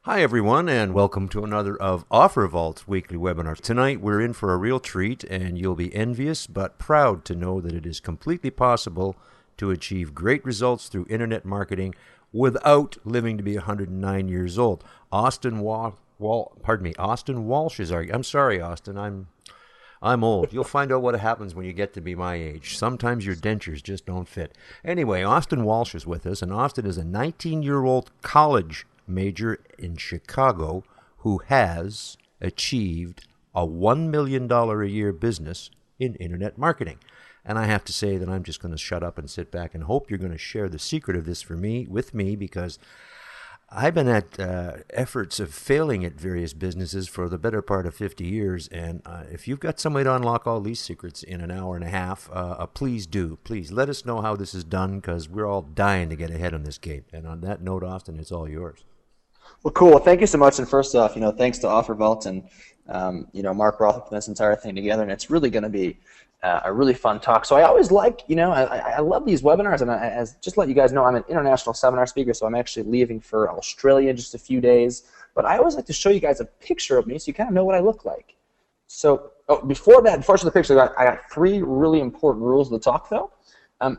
Hi, everyone, and welcome to another of OfferVault's weekly webinars. Tonight, we're in for a real treat, and you'll be envious but proud to know that it is completely possible to achieve great results through internet marketing without living to be 109 years old. Austin Walsh is our. I'm sorry, Austin. I'm old. You'll find out what happens when you get to be my age. Sometimes your dentures just don't fit. Anyway, Austin Walsh is with us, and Austin is a 19-year-old college major in Chicago who has achieved a $1 million a year business in internet marketing. And I have to say that I'm just going to shut up and sit back and hope you're going to share the secret of this with me, because I've been at efforts of failing at various businesses for the better part of 50 years, and if you've got some way to unlock all these secrets in an hour and a half, please do. Please let us know how this is done, because we're all dying to get ahead on this game. And on that note, Austin, it's all yours. Well, cool. Well, thank you so much. And first off, thanks to OfferVault and Mark Roth putting this entire thing together. And it's really going to be a really fun talk. So I always like, I love these webinars. And just to let you guys know, I'm an international seminar speaker, so I'm actually leaving for Australia in just a few days. But I always like to show you guys a picture of me so you kind of know what I look like. So before I show the picture, I got three really important rules of the talk, though.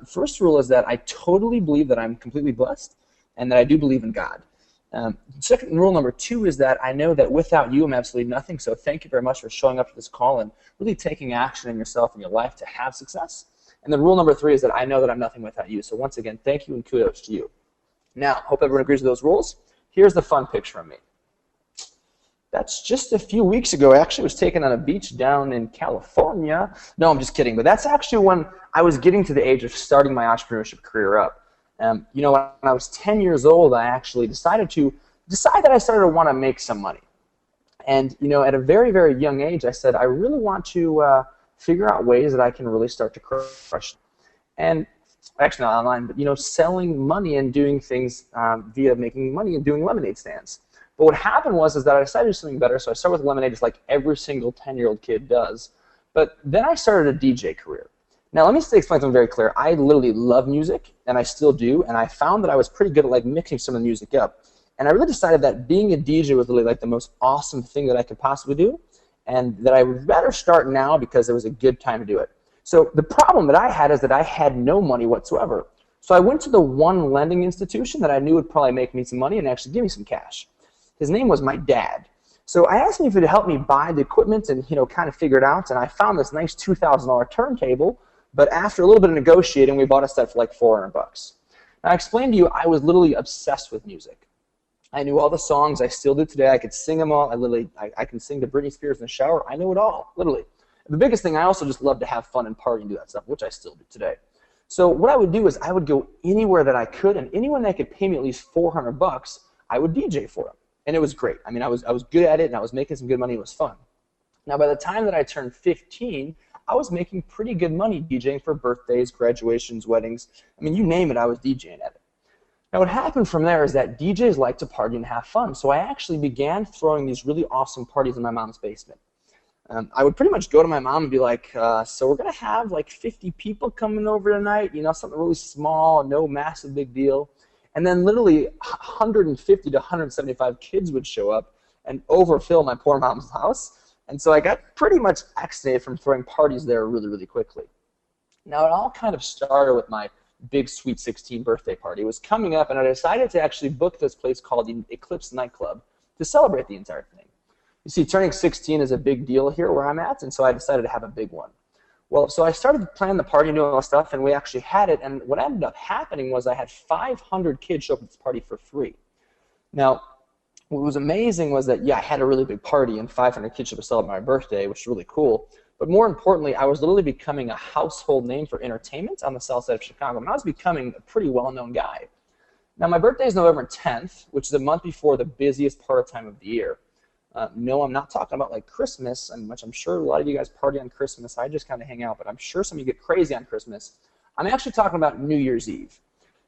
First rule is that I totally believe that I'm completely blessed and that I do believe in God. Second rule number 2 is that I know that without you I'm absolutely nothing, so thank you very much for showing up to this call and really taking action in yourself and your life to have success. And then rule number 3 is that I know that I'm nothing without you, so once again, thank you and kudos to you. Now, hope everyone agrees with those rules. Here's the fun picture of me. That's just a few weeks ago. I actually was taken on a beach down in California. No, I'm just kidding, but that's actually when I was getting to the age of starting my entrepreneurship career up. When I was 10 years old, I actually decided that I started to want to make some money. And, at a very, very young age, I said, I really want to figure out ways that I can really start to crush. And actually not online, but, selling money and doing things via making money and doing lemonade stands. But what happened was that I decided to do something better, so I started with lemonade just like every single 10-year-old kid does. But then I started a DJ career. Now, let me explain something very clear. I literally love music, and I still do, and I found that I was pretty good at mixing some of the music up. And I really decided that being a DJ was literally the most awesome thing that I could possibly do, and that I would better start now because it was a good time to do it. So the problem that I had is that I had no money whatsoever. So I went to the one lending institution that I knew would probably make me some money and actually give me some cash. His name was my dad. So I asked him if he would help me buy the equipment and kind of figure it out, and I found this nice $2,000 turntable. But after a little bit of negotiating, we bought a set for like $400. Now, I explained to you I was literally obsessed with music. I knew all the songs. I still do today. I could sing them all. I can sing to Britney Spears in the shower. I know it all, literally. The biggest thing, I also just love to have fun and party and do that stuff, which I still do today. So what I would do is I would go anywhere that I could, and anyone that could pay me at least $400, I would DJ for them. And it was great. I mean, I was good at it, and I was making some good money. It was fun. Now, by the time that I turned 15, I was making pretty good money DJing for birthdays, graduations, weddings. I mean, you name it, I was DJing at it. Now, what happened from there is that DJs like to party and have fun, so I actually began throwing these really awesome parties in my mom's basement. I would pretty much go to my mom and be like, so we're going to have like 50 people coming over tonight, something really small, no massive big deal. And then literally 150 to 175 kids would show up and overfill my poor mom's house. And so I got pretty much vaccinated from throwing parties there really, really quickly. Now, it all kind of started with my big Sweet 16 birthday party. It was coming up, and I decided to actually book this place called the Eclipse Nightclub to celebrate the entire thing. You see, turning 16 is a big deal here where I'm at, and so I decided to have a big one. Well, so I started planning the party and doing all that stuff, and we actually had it, and what ended up happening was I had 500 kids show up at this party for free. Now, what was amazing was that, yeah, I had a really big party and 500 kids should celebrate my birthday, which was really cool. But more importantly, I was literally becoming a household name for entertainment on the south side of Chicago. And I was becoming a pretty well-known guy. Now, my birthday is November 10th, which is a month before the busiest part of time of the year. No, I'm not talking about like Christmas, which I'm sure a lot of you guys party on Christmas. I just kind of hang out, but I'm sure some of you get crazy on Christmas. I'm actually talking about New Year's Eve.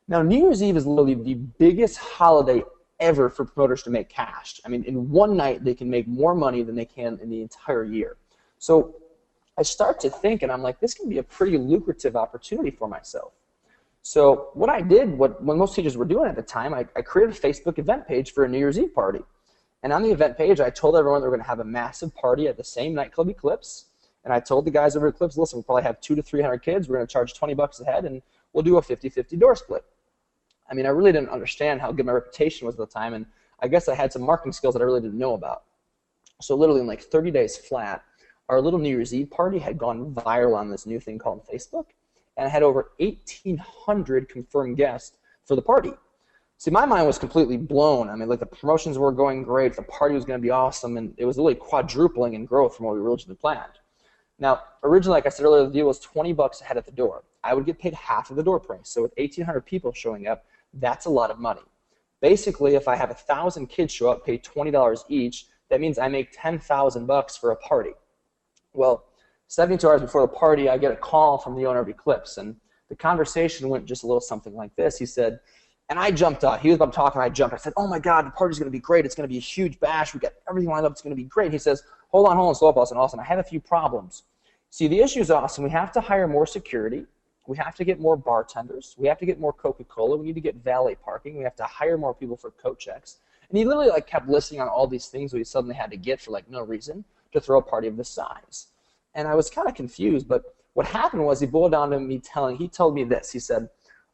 Now, New Year's Eve is literally the biggest holiday ever for promoters to make cash. I mean, in one night, they can make more money than they can in the entire year. So I start to think, and I'm like, this can be a pretty lucrative opportunity for myself. So what I did, what most teachers were doing at the time, I created a Facebook event page for a New Year's Eve party. And on the event page, I told everyone they were going to have a massive party at the same nightclub Eclipse. And I told the guys over at Eclipse, listen, we'll probably have 200 to 300 kids. We're going to charge $20 a head, and we'll do a 50-50 door split. I mean, I really didn't understand how good my reputation was at the time, and I guess I had some marketing skills that I really didn't know about. So literally in like 30 days flat, our little New Year's Eve party had gone viral on this new thing called Facebook, and I had over 1,800 confirmed guests for the party. See, my mind was completely blown. I mean, like the promotions were going great, the party was going to be awesome, and it was really quadrupling in growth from what we originally planned. Now, originally, like I said earlier, the deal was $20 a head at the door. I would get paid half of the door price. So with 1,800 people showing up, that's a lot of money. Basically, if I have 1,000 kids show up, pay $20 each, that means I make $10,000 for a party. Well, 72 hours before the party, I get a call from the owner of Eclipse, and the conversation went just a little something like this. He said, and I jumped up. He was about to talk, and I jumped. I said, oh my God, the party's going to be great. It's going to be a huge bash. We got everything lined up. It's going to be great. He says, hold on, slow up, Austin. I have a few problems. See, the issue is, Austin, we have to hire more security. We have to get more bartenders. We have to get more Coca-Cola. We need to get valet parking. We have to hire more people for coat checks. And he literally like kept listing on all these things we suddenly had to get for like no reason to throw a party of this size. And I was kind of confused, but what happened was he boiled down to me he told me this. He said,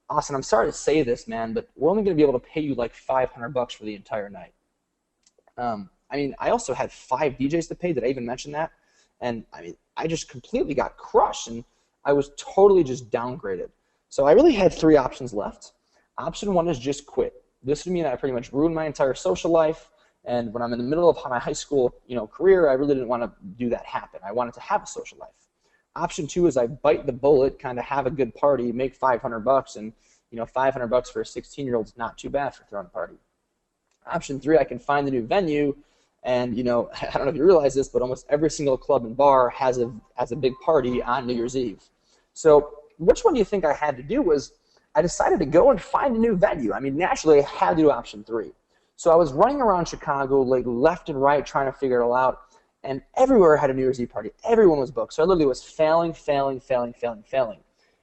Austin, I'm sorry to say this, man, but we're only going to be able to pay you like $500 for the entire night. I mean, I also had 5 DJs to pay. Did I even mention that? And I mean, I just completely got crushed, and I was totally just downgraded. So I really had 3 options left. Option 1 is just quit. This would mean I pretty much ruined my entire social life, and when I'm in the middle of my high school, career, I really didn't want to do that happen. I wanted to have a social life. Option 2 is I bite the bullet, kind of have a good party, make $500, and $500 for a 16-year-old is not too bad for throwing a party. Option 3, I can find a new venue, and I don't know if you realize this, but almost every single club and bar has a big party on New Year's Eve. So which one do you think I had to do was I decided to go and find a new venue. I mean, naturally, I had to do option 3. So I was running around Chicago, like left and right, trying to figure it all out, and everywhere had a New Year's Eve party. Everyone was booked. So I literally was failing.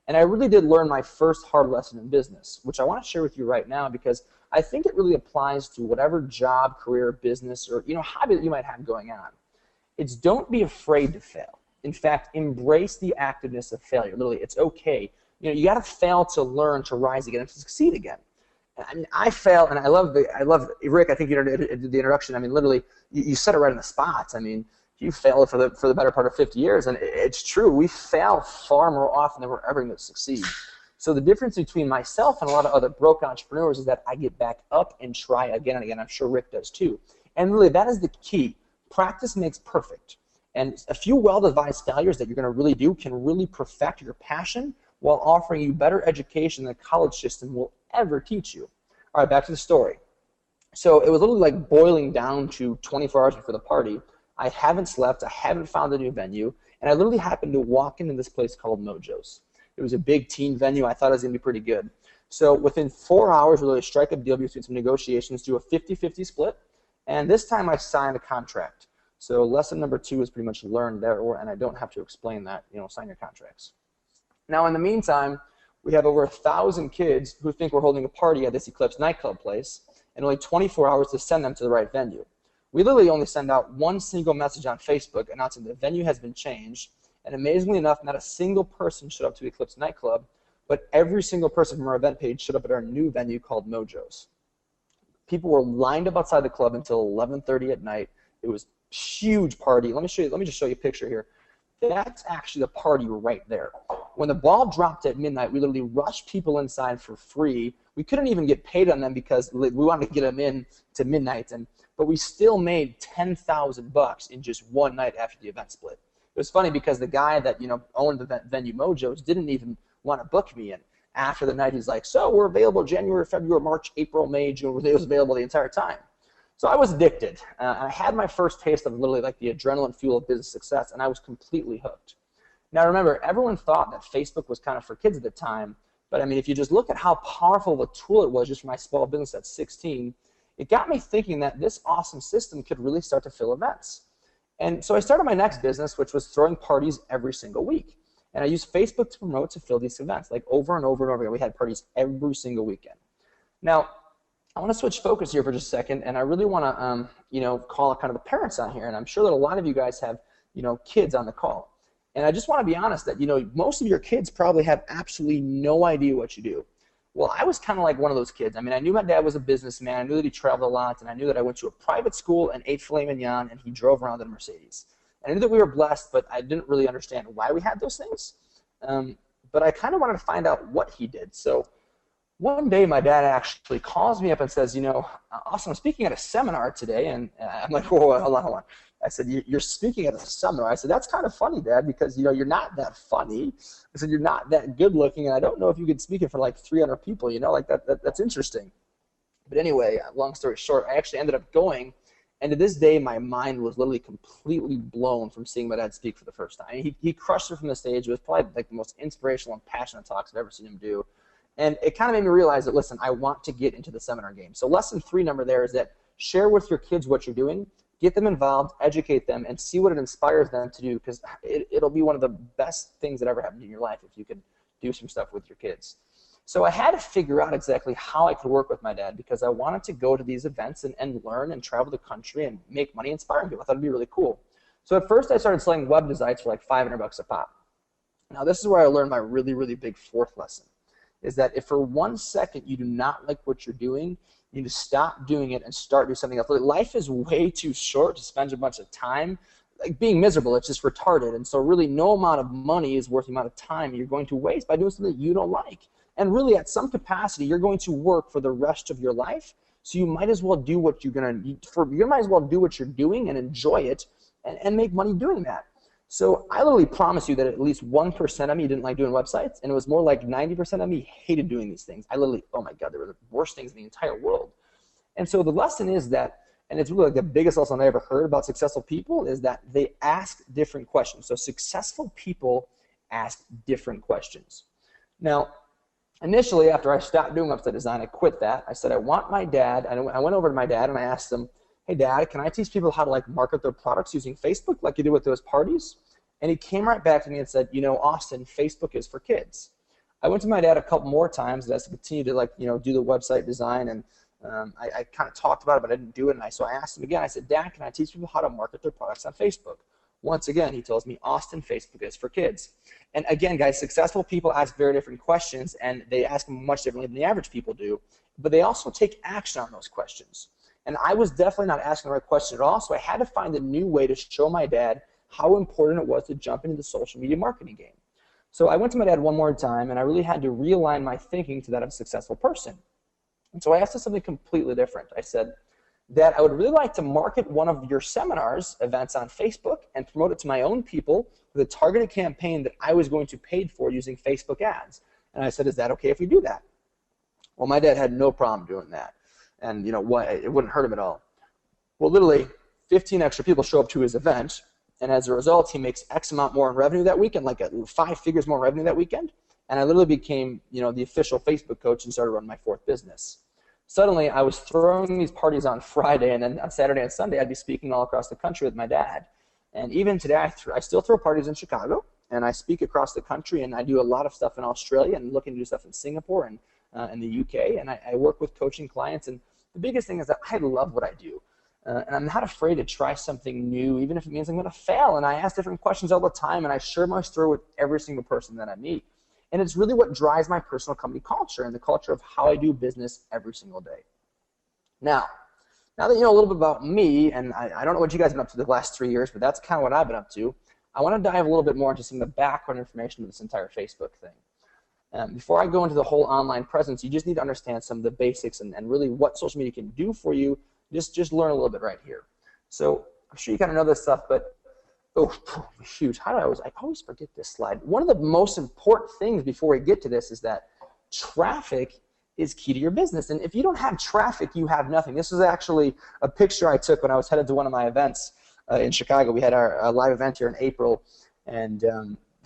And I really did learn my first hard lesson in business, which I want to share with you right now because I think it really applies to whatever job, career, business, or hobby that you might have going on. It's don't be afraid to fail. In fact, embrace the activeness of failure. Literally, it's okay. You got to fail to learn, to rise again, and to succeed again. I mean, I fail, and I love Rick. I think you did the introduction. I mean, literally, you said it right in the spots. I mean, you failed for the better part of 50 years, and it's true. We fail far more often than we're ever going to succeed. So the difference between myself and a lot of other broke entrepreneurs is that I get back up and try again and again. I'm sure Rick does too. And really, that is the key. Practice makes perfect. And a few well-devised failures that you're going to really do can really perfect your passion while offering you better education than the college system will ever teach you. All right, back to the story. So it was literally like boiling down to 24 hours before the party. I haven't slept. I haven't found a new venue. And I literally happened to walk into this place called Mojo's. It was a big teen venue. I thought it was going to be pretty good. So within 4 hours, we really strike a deal between some negotiations, do a 50-50 split. And this time I signed a contract. So lesson number 2 is pretty much learned there, and I don't have to explain that, sign your contracts. Now, in the meantime, we have over 1,000 kids who think we're holding a party at this Eclipse nightclub place, and only 24 hours to send them to the right venue. We literally only send out one single message on Facebook announcing the venue has been changed, and amazingly enough, not a single person showed up to Eclipse nightclub, but every single person from our event page showed up at our new venue called Mojo's. People were lined up outside the club until 11:30 at night. It was a huge party. Let me just show you a picture here. That's actually the party right there. When the ball dropped at midnight, we literally rushed people inside for free. We couldn't even get paid on them because we wanted to get them in to midnight, but we still made $10,000 in just one night after the event split. It was funny because the guy that owned the venue Mojo's didn't even want to book me in. After the night, he's like, so we're available January, February, March, April, May, June. It was available the entire time. So I was addicted. I had my first taste of literally like the adrenaline fuel of business success, and I was completely hooked. Now remember, everyone thought that Facebook was kind of for kids at the time, but I mean, if you just look at how powerful of a tool it was just for my small business at 16, it got me thinking that this awesome system could really start to fill events. And so I started my next business, which was throwing parties every single week. And I used Facebook to promote to fill these events, like over and over and over again. We had parties every single weekend. Now, I want to switch focus here for just a second, and I really want to, call kind of the parents on here, and I'm sure that a lot of you guys have, kids on the call. And I just want to be honest that, most of your kids probably have absolutely no idea what you do. Well, I was kind of like one of those kids. I mean, I knew my dad was a businessman. I knew that he traveled a lot, and I knew that I went to a private school and ate filet mignon, and he drove around in a Mercedes. And I knew that we were blessed, but I didn't really understand why we had those things. But I kind of wanted to find out what he did. So one day, my dad actually calls me up and says, Austin, I'm speaking at a seminar today. And I'm like, whoa, hold on. I said, you're speaking at a seminar. I said, that's kind of funny, Dad, because, you're not that funny. I said, you're not that good looking, and I don't know if you could speak it for like 300 people, that's interesting. But anyway, long story short, I actually ended up going, and to this day, my mind was literally completely blown from seeing my dad speak for the first time. He crushed it from the stage. It was probably like the most inspirational and passionate talks I've ever seen him do. And it kind of made me realize that, listen, I want to get into the seminar game. So lesson 3 number there is that share with your kids what you're doing, get them involved, educate them, and see what it inspires them to do, because it'll be one of the best things that ever happened in your life if you could do some stuff with your kids. So I had to figure out exactly how I could work with my dad, because I wanted to go to these events and learn and travel the country and make money inspiring people. I thought it'd be really cool. So at first I started selling web designs for like $500 a pop. Now this is where I learned my really, really big 4th lesson, is that if for 1 second you do not like what you're doing, you need to stop doing it and start doing something else. Life is way too short to spend a bunch of time like being miserable. It's just retarded. And so really no amount of money is worth the amount of time you're going to waste by doing something that you don't like. And really at some capacity, you're going to work for the rest of your life. So you might as well do what you're doing and enjoy it and make money doing that. So I literally promise you that at least 1% of me didn't like doing websites, and it was more like 90% of me hated doing these things. I literally, oh my God, they were the worst things in the entire world. And so the lesson is that, and it's really like the biggest lesson I ever heard about successful people, is that they ask different questions. So successful people ask different questions. Now, initially, after I stopped doing website design, I quit that. I said, I want my dad, and I went over to my dad and I asked him, hey, Dad, can I teach people how to like market their products using Facebook like you do with those parties? And he came right back to me and said, Austin, Facebook is for kids. I went to my dad a couple more times as I continued to do the website design, and I kind of talked about it, but I didn't do it. And so I asked him again. I said, Dad, can I teach people how to market their products on Facebook? Once again, he tells me, Austin, Facebook is for kids. And again, guys, successful people ask very different questions, and they ask them much differently than the average people do, but they also take action on those questions. And I was definitely not asking the right question at all, so I had to find a new way to show my dad how important it was to jump into the social media marketing game. So I went to my dad one more time, and I really had to realign my thinking to that of a successful person. And so I asked him something completely different. I said, Dad, I would really like to market one of your seminars events on Facebook and promote it to my own people with a targeted campaign that I was going to pay for using Facebook ads. And I said, is that okay if we do that? Well, my dad had no problem doing that. And what? It wouldn't hurt him at all. Well, literally, 15 extra people show up to his event, and as a result, he makes X amount more in revenue that weekend, like 5 figures more revenue that weekend. And I literally became, the official Facebook coach and started running my 4th business. Suddenly, I was throwing these parties on Friday, and then on Saturday and Sunday, I'd be speaking all across the country with my dad. And even today, I still throw parties in Chicago, and I speak across the country, and I do a lot of stuff in Australia and looking to do stuff in Singapore and in the UK, and I work with coaching clients. And the biggest thing is that I love what I do, and I'm not afraid to try something new, even if it means I'm going to fail. And I ask different questions all the time, and I share my story with every single person that I meet. And it's really what drives my personal company culture and the culture of how I do business every single day. Now that you know a little bit about me, and I don't know what you guys have been up to the last 3 years, but that's kind of what I've been up to, I want to dive a little bit more into some of the background information of this entire Facebook thing. Before I go into the whole online presence, you just need to understand some of the basics and really what social media can do for you. Just learn a little bit right here. So I'm sure you kind of know this stuff, but shoot, I always forget this slide. One of the most important things before we get to this is that traffic is key to your business. And if you don't have traffic, you have nothing. This is actually a picture I took when I was headed to one of my events in Chicago. We had our live event here in April, and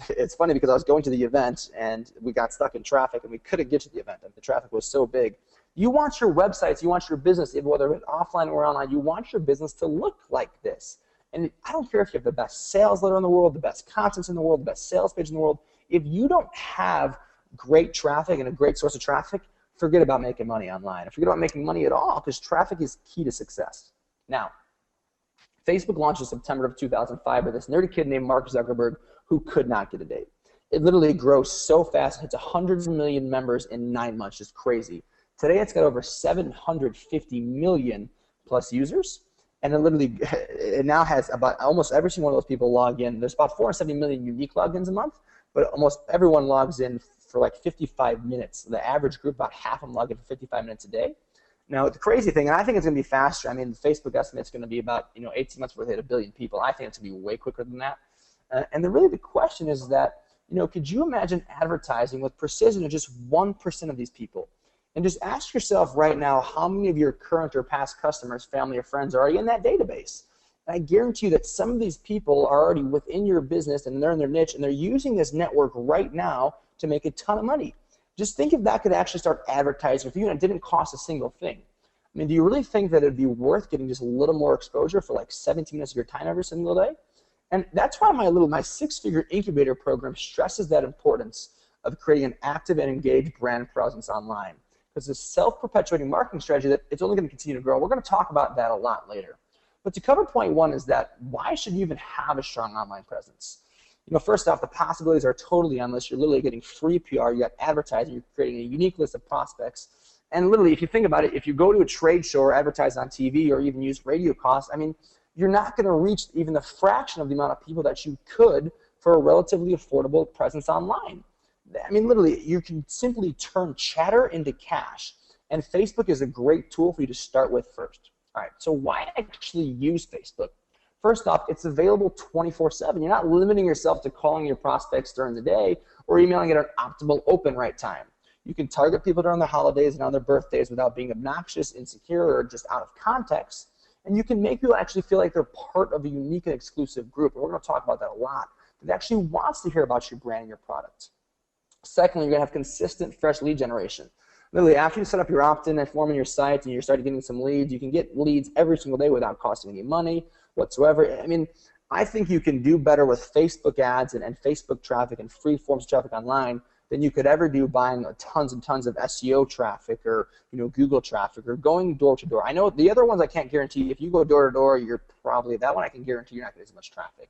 it's funny because I was going to the event and we got stuck in traffic and we couldn't get to the event. The traffic was so big. You want your websites, you want your business, whether it's offline or online, you want your business to look like this. And I don't care if you have the best sales letter in the world, the best contents in the world, the best sales page in the world. If you don't have great traffic and a great source of traffic, forget about making money online. Forget about making money at all, because traffic is key to success. Now, Facebook launched in September of 2005 with this nerdy kid named Mark Zuckerberg who could not get a date. It literally grows so fast. It hits 100 million members in 9 months. Just crazy. Today, it's got over 750 million plus users. And it now has about almost every single one of those people log in. There's about 470 million unique logins a month, but almost everyone logs in for like 55 minutes. The average group, about half of them log in for 55 minutes a day. Now, the crazy thing, and I think it's going to be faster. I mean, the Facebook estimate's going to be about 18 months before they hit 1 billion people. I think it's going to be way quicker than that. And really the question is that, could you imagine advertising with precision to just 1% of these people? And just ask yourself right now how many of your current or past customers, family or friends are already in that database. And I guarantee you that some of these people are already within your business and they're in their niche and they're using this network right now to make a ton of money. Just think if that could actually start advertising for you and it didn't cost a single thing. I mean, do you really think that it'd be worth getting just a little more exposure for like 17 minutes of your time every single day? And that's why my six-figure incubator program stresses that importance of creating an active and engaged brand presence online. Because it's a self-perpetuating marketing strategy that it's only going to continue to grow. We're going to talk about that a lot later. But to cover point one is that why should you even have a strong online presence? First off, the possibilities are totally endless. You're literally getting free PR, you got advertising, you're creating a unique list of prospects. And literally, if you think about it, if you go to a trade show or advertise on TV or even use radio costs, I mean, you're not going to reach even the fraction of the amount of people that you could for a relatively affordable presence online. I mean, literally, you can simply turn chatter into cash. And Facebook is a great tool for you to start with first. All right, so why actually use Facebook? First off, it's available 24/7. You're not limiting yourself to calling your prospects during the day or emailing at an optimal open right time. You can target people during the holidays and on their birthdays without being obnoxious, insecure, or just out of context. And you can make people actually feel like they're part of a unique and exclusive group. And we're going to talk about that a lot. That actually wants to hear about your brand and your product. Secondly, you're going to have consistent, fresh lead generation. Literally, after you set up your opt-in and form in your site and you start getting some leads, you can get leads every single day without costing any money whatsoever. I mean, I think you can do better with Facebook ads and Facebook traffic and free forms traffic online than you could ever do buying tons and tons of SEO traffic or Google traffic or going door to door. I know the other ones I can't guarantee. If you go door to door, you're probably, that one I can guarantee you're not going to get as much traffic.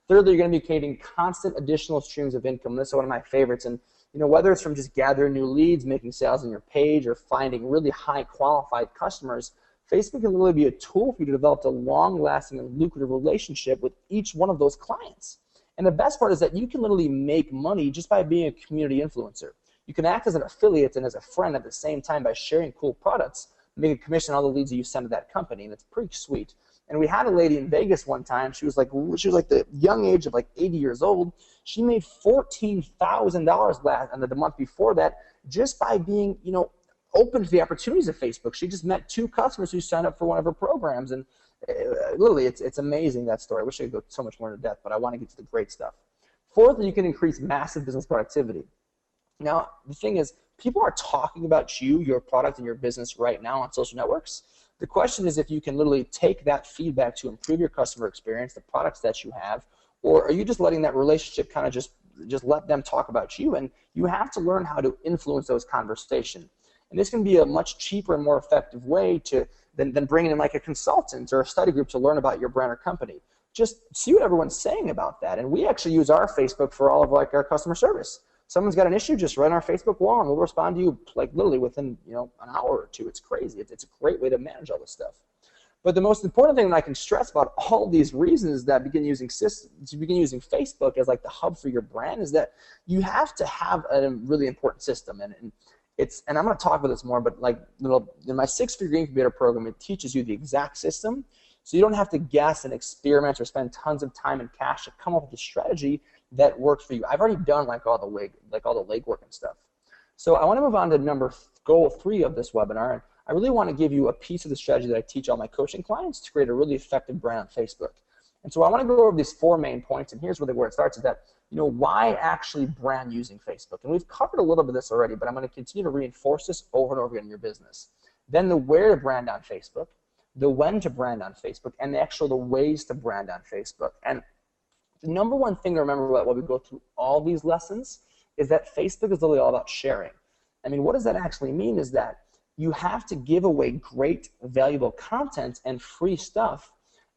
Thirdly, you're going to be creating constant additional streams of income. This is one of my favorites. And whether it's from just gathering new leads, making sales on your page, or finding really high qualified customers, Facebook can really be a tool for you to develop a long-lasting and lucrative relationship with each one of those clients. And the best part is that you can literally make money just by being a community influencer. You can act as an affiliate and as a friend at the same time by sharing cool products, make a commission on all the leads that you send to that company, and it's pretty sweet. And we had a lady in Vegas one time. She was like the young age of like 80 years old. She made $14,000 and the month before that just by being open to the opportunities of Facebook. She just met 2 customers who signed up for one of her programs, and literally, it's amazing, that story. I wish I could go so much more into depth, but I want to get to the great stuff. Fourthly, you can increase massive business productivity. Now, the thing is, people are talking about you, your product, and your business right now on social networks. The question is if you can literally take that feedback to improve your customer experience, the products that you have, or are you just letting that relationship kind of just let them talk about you? And you have to learn how to influence those conversations. And this can be a much cheaper and more effective way than bringing in like a consultant or a study group to learn about your brand or company. Just see what everyone's saying about that. And we actually use our Facebook for all of like our customer service. Someone's got an issue, just write on our Facebook wall and we'll respond to you like literally within an hour or two. It's crazy. It's a great way to manage all this stuff. But the most important thing that I can stress about all these reasons that begin using Facebook as like the hub for your brand is that you have to have a really important system. And I'm going to talk about this more, but like in my 6-figure incubator program, it teaches you the exact system, so you don't have to guess and experiment or spend tons of time and cash to come up with a strategy that works for you. I've already done all the legwork and stuff. So I want to move on to goal 3 of this webinar, and I really want to give you a piece of the strategy that I teach all my coaching clients to create a really effective brand on Facebook. And so I want to go over these 4 main points, and here's really where it starts, is that why actually brand using Facebook? And we've covered a little bit of this already, but I'm going to continue to reinforce this over and over again in your business. Then the where to brand on Facebook, the when to brand on Facebook, and the ways to brand on Facebook. And the number one thing to remember while we go through all these lessons is that Facebook is literally all about sharing. I mean, what does that actually mean is that you have to give away great, valuable content and free stuff.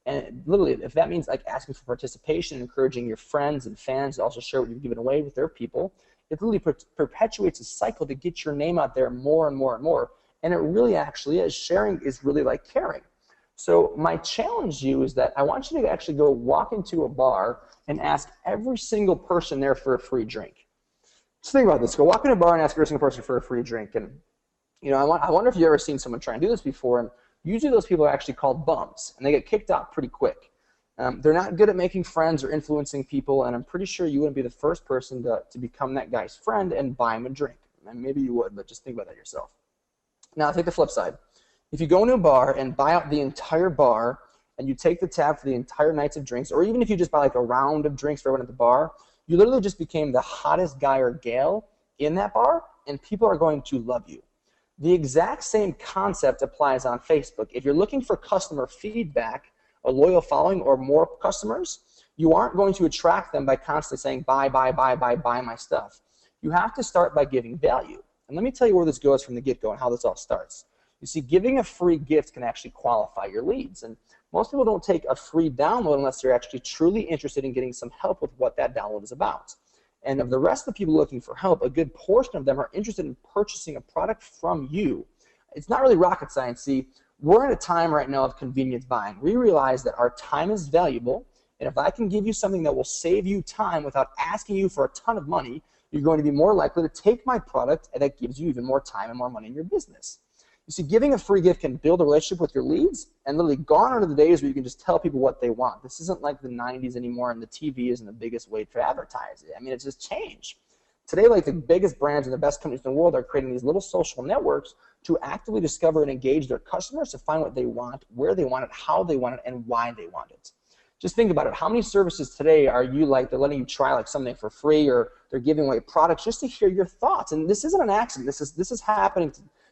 And literally, if that means like asking for participation, encouraging your friends and fans to also share what you've given away with their people, it literally perpetuates a cycle to get your name out there more and more and more. And it really actually is. Sharing is really like caring. So my challenge to you is that I want you to actually go walk into a bar and ask every single person there for a free drink. Just think about this. Go walk in a bar and ask every single person for a free drink. And you know, I wonder if you've ever seen someone try and do this before. And usually those people are actually called bums, and they get kicked out pretty quick. They're not good at making friends or influencing people, and I'm pretty sure you wouldn't be the first person to become that guy's friend and buy him a drink. And maybe you would, but just think about that yourself. Now, take the flip side. If you go into a bar and buy out the entire bar, and you take the tab for the entire nights of drinks, or even if you just buy like a round of drinks for everyone at the bar, you literally just became the hottest guy or gal in that bar, and people are going to love you. The exact same concept applies on Facebook. If you're looking for customer feedback, a loyal following, or more customers, you aren't going to attract them by constantly saying, buy my stuff. You have to start by giving value. And let me tell you where this goes from the get-go and how this all starts. You see, giving a free gift can actually qualify your leads. And most people don't take a free download unless they're actually truly interested in getting some help with what that download is about. And of the rest of the people looking for help, a good portion of them are interested in purchasing a product from you. It's not really rocket science. See, we're in a time right now of convenience buying. We realize that our time is valuable, and if I can give you something that will save you time without asking you for a ton of money, you're going to be more likely to take my product, and that gives you even more time and more money in your business. You see, giving a free gift can build a relationship with your leads, and literally gone are the days where you can just tell people what they want. This isn't like the 90s anymore, and the TV isn't the biggest way to advertise it. I mean, it's just changed. Today, like the biggest brands and the best companies in the world are creating these little social networks to actively discover and engage their customers to find what they want, where they want it, how they want it, and why they want it. Just think about it. How many services today are you like, they're letting you try like something for free, or they're giving away products just to hear your thoughts? And this isn't an accident. This is happening.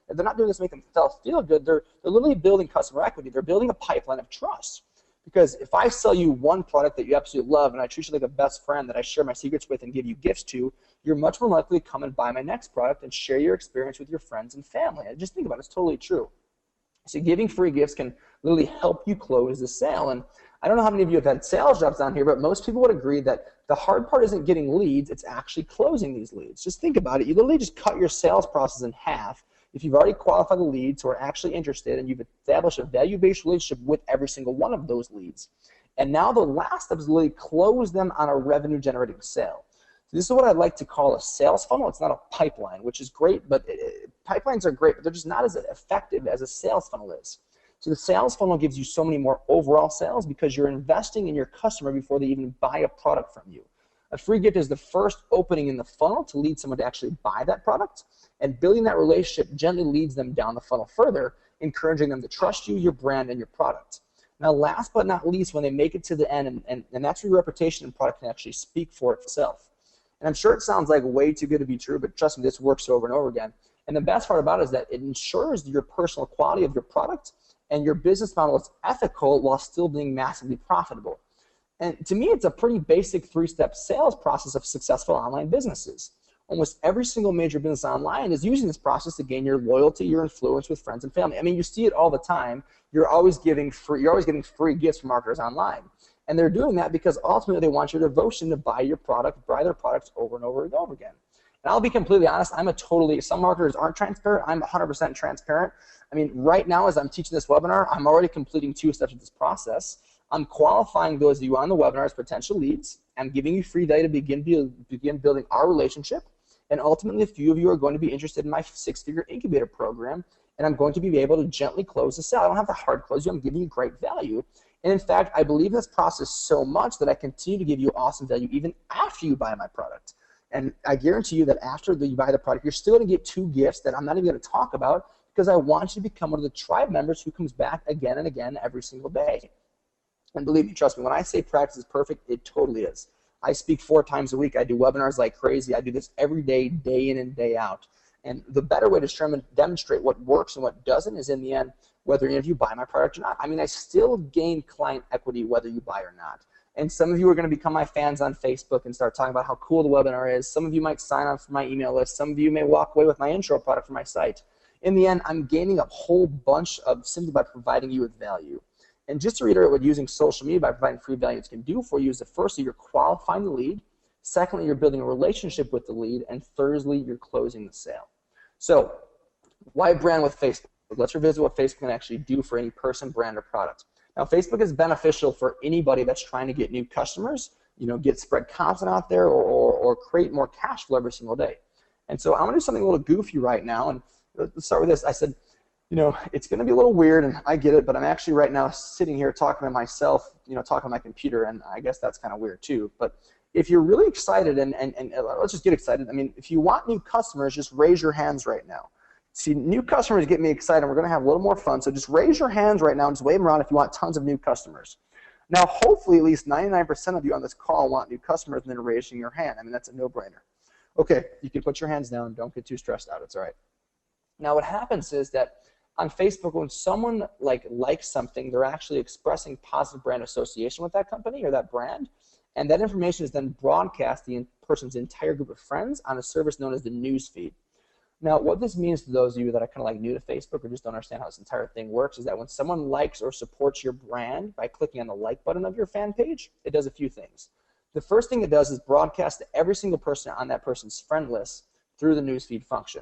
They're not doing this to make themselves feel good. They're literally building customer equity. They're building a pipeline of trust. Because if I sell you one product that you absolutely love and I treat you like a best friend that I share my secrets with and give you gifts to, you're much more likely to come and buy my next product and share your experience with your friends and family. And just think about it. It's totally true. So giving free gifts can literally help you close the sale. And I don't know how many of you have had sales jobs down here, but most people would agree that the hard part isn't getting leads, it's actually closing these leads. Just think about it. You literally just cut your sales process in half if you've already qualified the leads who are actually interested and you've established a value-based relationship with every single one of those leads. And now the last step is literally close them on a revenue-generating sale. So this is what I'd like to call a sales funnel. It's not a pipeline, which is great, but pipelines are great, but they're just not as effective as a sales funnel is. So the sales funnel gives you so many more overall sales because you're investing in your customer before they even buy a product from you. A free gift is the first opening in the funnel to lead someone to actually buy that product, and building that relationship gently leads them down the funnel further, encouraging them to trust you, your brand, and your product. Now, last but not least, when they make it to the end, and that's where your reputation and product can actually speak for itself. And I'm sure it sounds like way too good to be true, but trust me, this works over and over again. And the best part about it is that it ensures your personal quality of your product and your business model is ethical while still being massively profitable. And to me, it's a pretty basic three-step sales process of successful online businesses. Almost every single major business online is using this process to gain your loyalty, your influence with friends and family. I mean, you see it all the time. You're always getting free gifts from marketers online. And they're doing that because ultimately they want your devotion to buy your product, buy their products over and over and over again. And I'll be completely honest, some marketers aren't transparent. I'm 100% transparent. I mean, right now as I'm teaching this webinar, I'm already completing 2 steps of this process. I'm qualifying those of you on the webinar as potential leads. I'm giving you free data to begin building our relationship. And ultimately, a few of you are going to be interested in my 6-figure incubator program, and I'm going to be able to gently close the sale. I don't have to hard close you. I'm giving you great value. And in fact, I believe in this process so much that I continue to give you awesome value even after you buy my product. And I guarantee you that after you buy the product, you're still going to get 2 gifts that I'm not even going to talk about because I want you to become one of the tribe members who comes back again and again every single day. And believe me, trust me, when I say practice is perfect, it totally is. I speak 4 times a week. I do webinars like crazy. I do this every day, day in and day out. And the better way to demonstrate what works and what doesn't is in the end, whether any of you buy my product or not. I mean, I still gain client equity whether you buy or not. And some of you are going to become my fans on Facebook and start talking about how cool the webinar is. Some of you might sign on for my email list. Some of you may walk away with my intro product for my site. In the end, I'm gaining a whole bunch of simply by providing you with value. And just to reiterate what using social media by providing free value can do for you is that firstly, you're qualifying the lead. Secondly, you're building a relationship with the lead. And thirdly, you're closing the sale. So why brand with Facebook? Let's revisit what Facebook can actually do for any person, brand, or product. Now, Facebook is beneficial for anybody that's trying to get new customers, get spread content out there or create more cash flow every single day. And so I'm going to do something a little goofy right now. And let's start with this. I said, it's going to be a little weird, and I get it, but I'm actually right now sitting here talking to myself, talking to my computer, and I guess that's kind of weird too. But if you're really excited, and let's just get excited. I mean, if you want new customers, just raise your hands right now. See, new customers get me excited. We're going to have a little more fun. So just raise your hands right now and just wave them around if you want tons of new customers. Now, hopefully, at least 99% of you on this call want new customers and then raising your hand. I mean, that's a no-brainer. Okay, you can put your hands down. Don't get too stressed out. It's all right. Now, what happens is that on Facebook, when someone likes something, they're actually expressing positive brand association with that company or that brand, and that information is then broadcast to the person's entire group of friends on a service known as the news feed. Now, what this means to those of you that are kind of new to Facebook or just don't understand how this entire thing works is that when someone likes or supports your brand by clicking on the like button of your fan page, it does a few things. The first thing it does is broadcast to every single person on that person's friend list through the newsfeed function.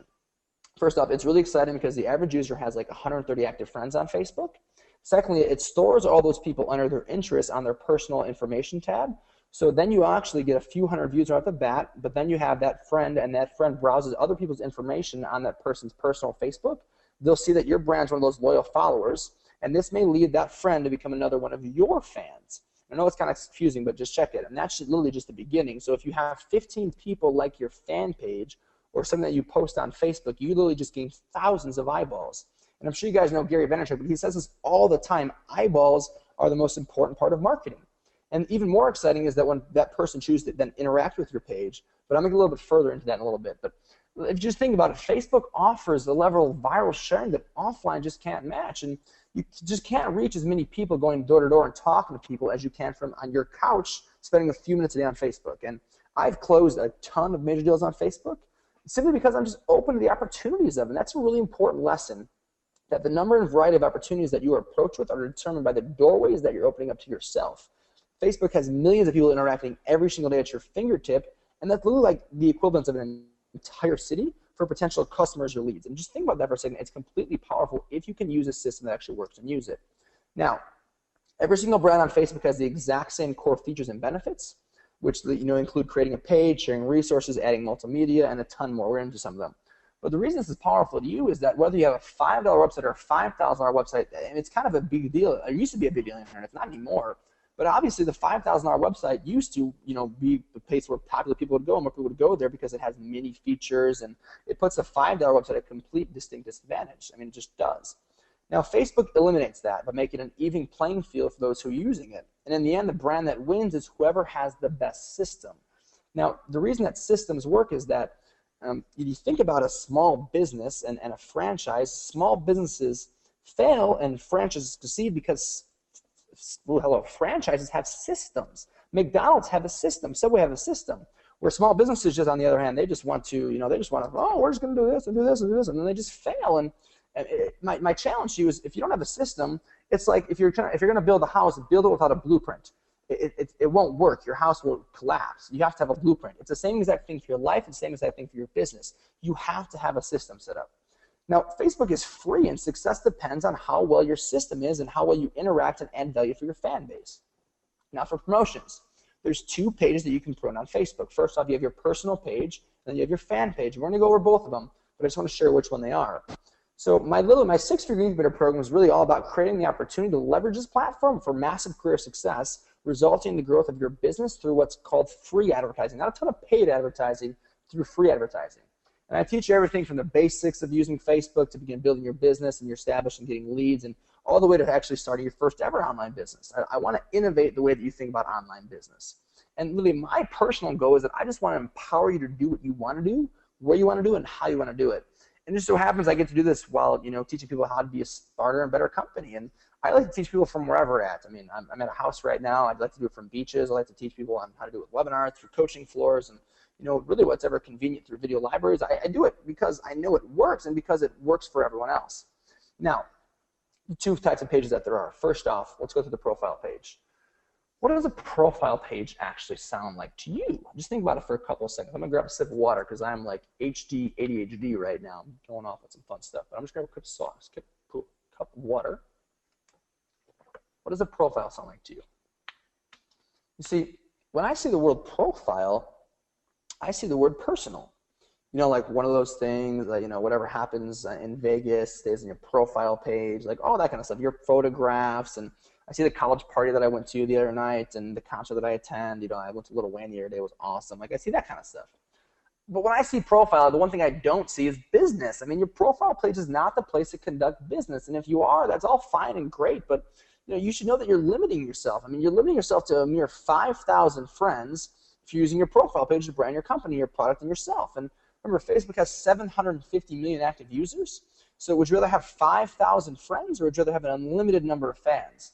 First off, it's really exciting because the average user has 130 active friends on Facebook. Secondly, it stores all those people under their interests on their personal information tab. So then you actually get a few hundred views right off the bat, but then you have that friend, and that friend browses other people's information on that person's personal Facebook. They'll see that your brand's one of those loyal followers, and this may lead that friend to become another one of your fans. I know it's kind of confusing, but just check it. And that's literally just the beginning. So if you have 15 people like your fan page or something that you post on Facebook, you literally just gain thousands of eyeballs. And I'm sure you guys know Gary Vaynerchuk, but he says this all the time. Eyeballs are the most important part of marketing. And even more exciting is that when that person chooses to then interact with your page, but I'm going to go a little bit further into that in a little bit. But if you just think about it, Facebook offers a level of viral sharing that offline just can't match. And you just can't reach as many people going door to door and talking to people as you can from on your couch spending a few minutes a day on Facebook. And I've closed a ton of major deals on Facebook simply because I'm just open to the opportunities of it. And that's a really important lesson, that the number and variety of opportunities that you are approached with are determined by the doorways that you're opening up to yourself. Facebook has millions of people interacting every single day at your fingertip, and that's literally the equivalent of an entire city for potential customers or leads. And just think about that for a second. It's completely powerful if you can use a system that actually works and use it. Now, every single brand on Facebook has the exact same core features and benefits, which include creating a page, sharing resources, adding multimedia, and a ton more. We're into some of them. But the reason this is powerful to you is that whether you have a $5 website or a $5,000 website, and it's kind of a big deal. It used to be a big deal on the internet. It's not anymore. But obviously, the $5,000 website used to, be the place where popular people would go, and more people would go there because it has many features, and it puts a $5 website at a complete distinct disadvantage. I mean, it just does. Now, Facebook eliminates that by making an even playing field for those who are using it. And in the end, the brand that wins is whoever has the best system. Now, the reason that systems work is that if you think about a small business and a franchise, small businesses fail and franchises succeed because franchises have systems. McDonald's have a system. Subway have a system. Where small businesses, just on the other hand, they just want to, oh, we're just going to do this and do this and do this, and then they just fail. And my challenge to you is, if you don't have a system, it's like if you're going to build a house, build it without a blueprint. It won't work. Your house will collapse. You have to have a blueprint. It's the same exact thing for your life. It's the same exact thing for your business. You have to have a system set up. Now, Facebook is free, and success depends on how well your system is and how well you interact and add value for your fan base. Now, for promotions, there's two pages that you can promote on Facebook. First off, you have your personal page, and then you have your fan page. We're going to go over both of them, but I just want to share which one they are. So my 6-figure incubator program is really all about creating the opportunity to leverage this platform for massive career success, resulting in the growth of your business through what's called free advertising. Not a ton of paid advertising, through free advertising. And I teach you everything from the basics of using Facebook to begin building your business and you're established and getting leads, and all the way to actually starting your first ever online business. I want to innovate the way that you think about online business. And really, my personal goal is that I just want to empower you to do what you want to do, where you want to do it, and how you want to do it. And it just so happens I get to do this while teaching people how to be a smarter and better company. And I like to teach people from wherever at. I mean, I'm at a house right now. I'd like to do it from beaches. I like to teach people on how to do it with webinars, through coaching floors, and really what's ever convenient through video libraries. I do it because I know it works and because it works for everyone else. Now, the two types of pages that there are. First off, let's go to the profile page. What does a profile page actually sound like to you? Just think about it for a couple of seconds. I'm going to grab a sip of water because I'm like HD, ADHD right now. I'm going off with some fun stuff. But I'm just going to grab a cup of water. What does a profile sound like to you? You see, when I see the word profile, I see the word personal. Like one of those things, like, whatever happens in Vegas stays in your profile page, like all that kind of stuff, your photographs. And I see the college party that I went to the other night and the concert that I attend. I went to Lil Wayne the other day. It was awesome. Like, I see that kind of stuff. But when I see profile, the one thing I don't see is business. I mean, your profile page is not the place to conduct business. And if you are, that's all fine and great. But you should know that you're limiting yourself. I mean, you're limiting yourself to a mere 5,000 friends if you're using your profile page to brand your company, your product, and yourself. And remember, Facebook has 750 million active users. So would you rather have 5,000 friends or would you rather have an unlimited number of fans?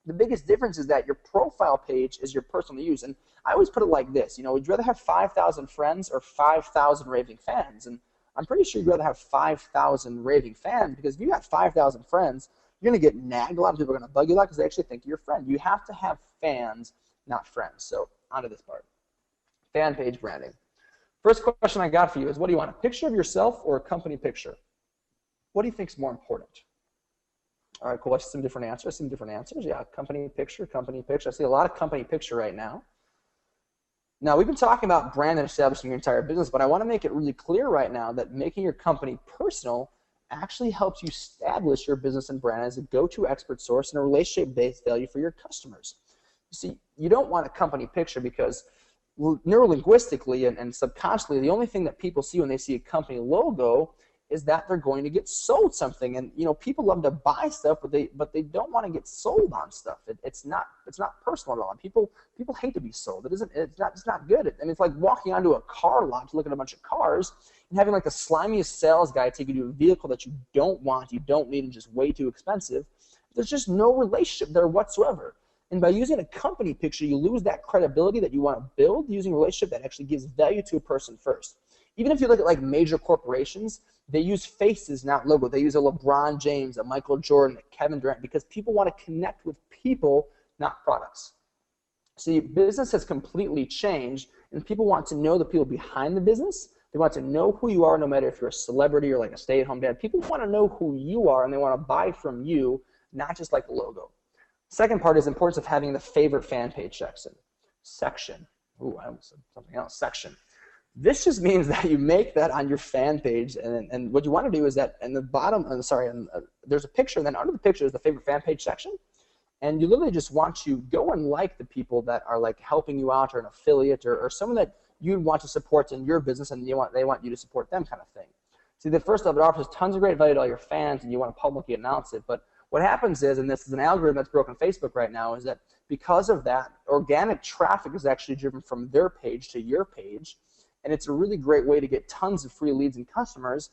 The biggest difference is that your profile page is your personal use. And I always put it like this. Would you rather have 5,000 friends or 5,000 raving fans? And I'm pretty sure you'd rather have 5,000 raving fans, because if you got 5,000 friends, you're going to get nagged. A lot of people are going to bug you a lot because they actually think you're a friend. You have to have fans, not friends. So on to this part. Fan page branding. First question I got for you is, what do you want, a picture of yourself or a company picture? What do you think is more important? All right, cool. I see some different answers. Yeah, company picture. I see a lot of company picture right now. Now, we've been talking about brand and establishing your entire business, but I want to make it really clear right now that making your company personal actually helps you establish your business and brand as a go-to expert source and a relationship-based value for your customers. You see, you don't want a company picture because neurolinguistically and subconsciously, the only thing that people see when they see a company logo is that they're going to get sold something. And people love to buy stuff, but they don't want to get sold on stuff. It's not personal at all. And people hate to be sold. It's not good. I mean, it's like walking onto a car lot to look at a bunch of cars and having like the slimiest sales guy take you to a vehicle that you don't want, you don't need, and just way too expensive. There's just no relationship there whatsoever. And by using a company picture, you lose that credibility that you want to build using a relationship that actually gives value to a person first. Even if you look at like major corporations, they use faces, not logo. They use a LeBron James, a Michael Jordan, a Kevin Durant, because people want to connect with people, not products. See, business has completely changed, and people want to know the people behind the business. They want to know who you are, no matter if you're a celebrity or like a stay-at-home dad. People want to know who you are, and they want to buy from you, not just like the logo. Second part is the importance of having the favorite fan page section. Ooh, I almost said something else. Section. This just means that you make that on your fan page, and what you want to do is that in the bottom, there's a picture, and then under the picture is the favorite fan page section, and you literally just want to go and like the people that are like helping you out, or an affiliate, or someone that you'd want to support in your business, and they want you to support them, kind of thing. See, the first of it offers tons of great value to all your fans, and you want to publicly announce it, but what happens is, and this is an algorithm that's broken Facebook right now, is that because of that, organic traffic is actually driven from their page to your page, and it's a really great way to get tons of free leads and customers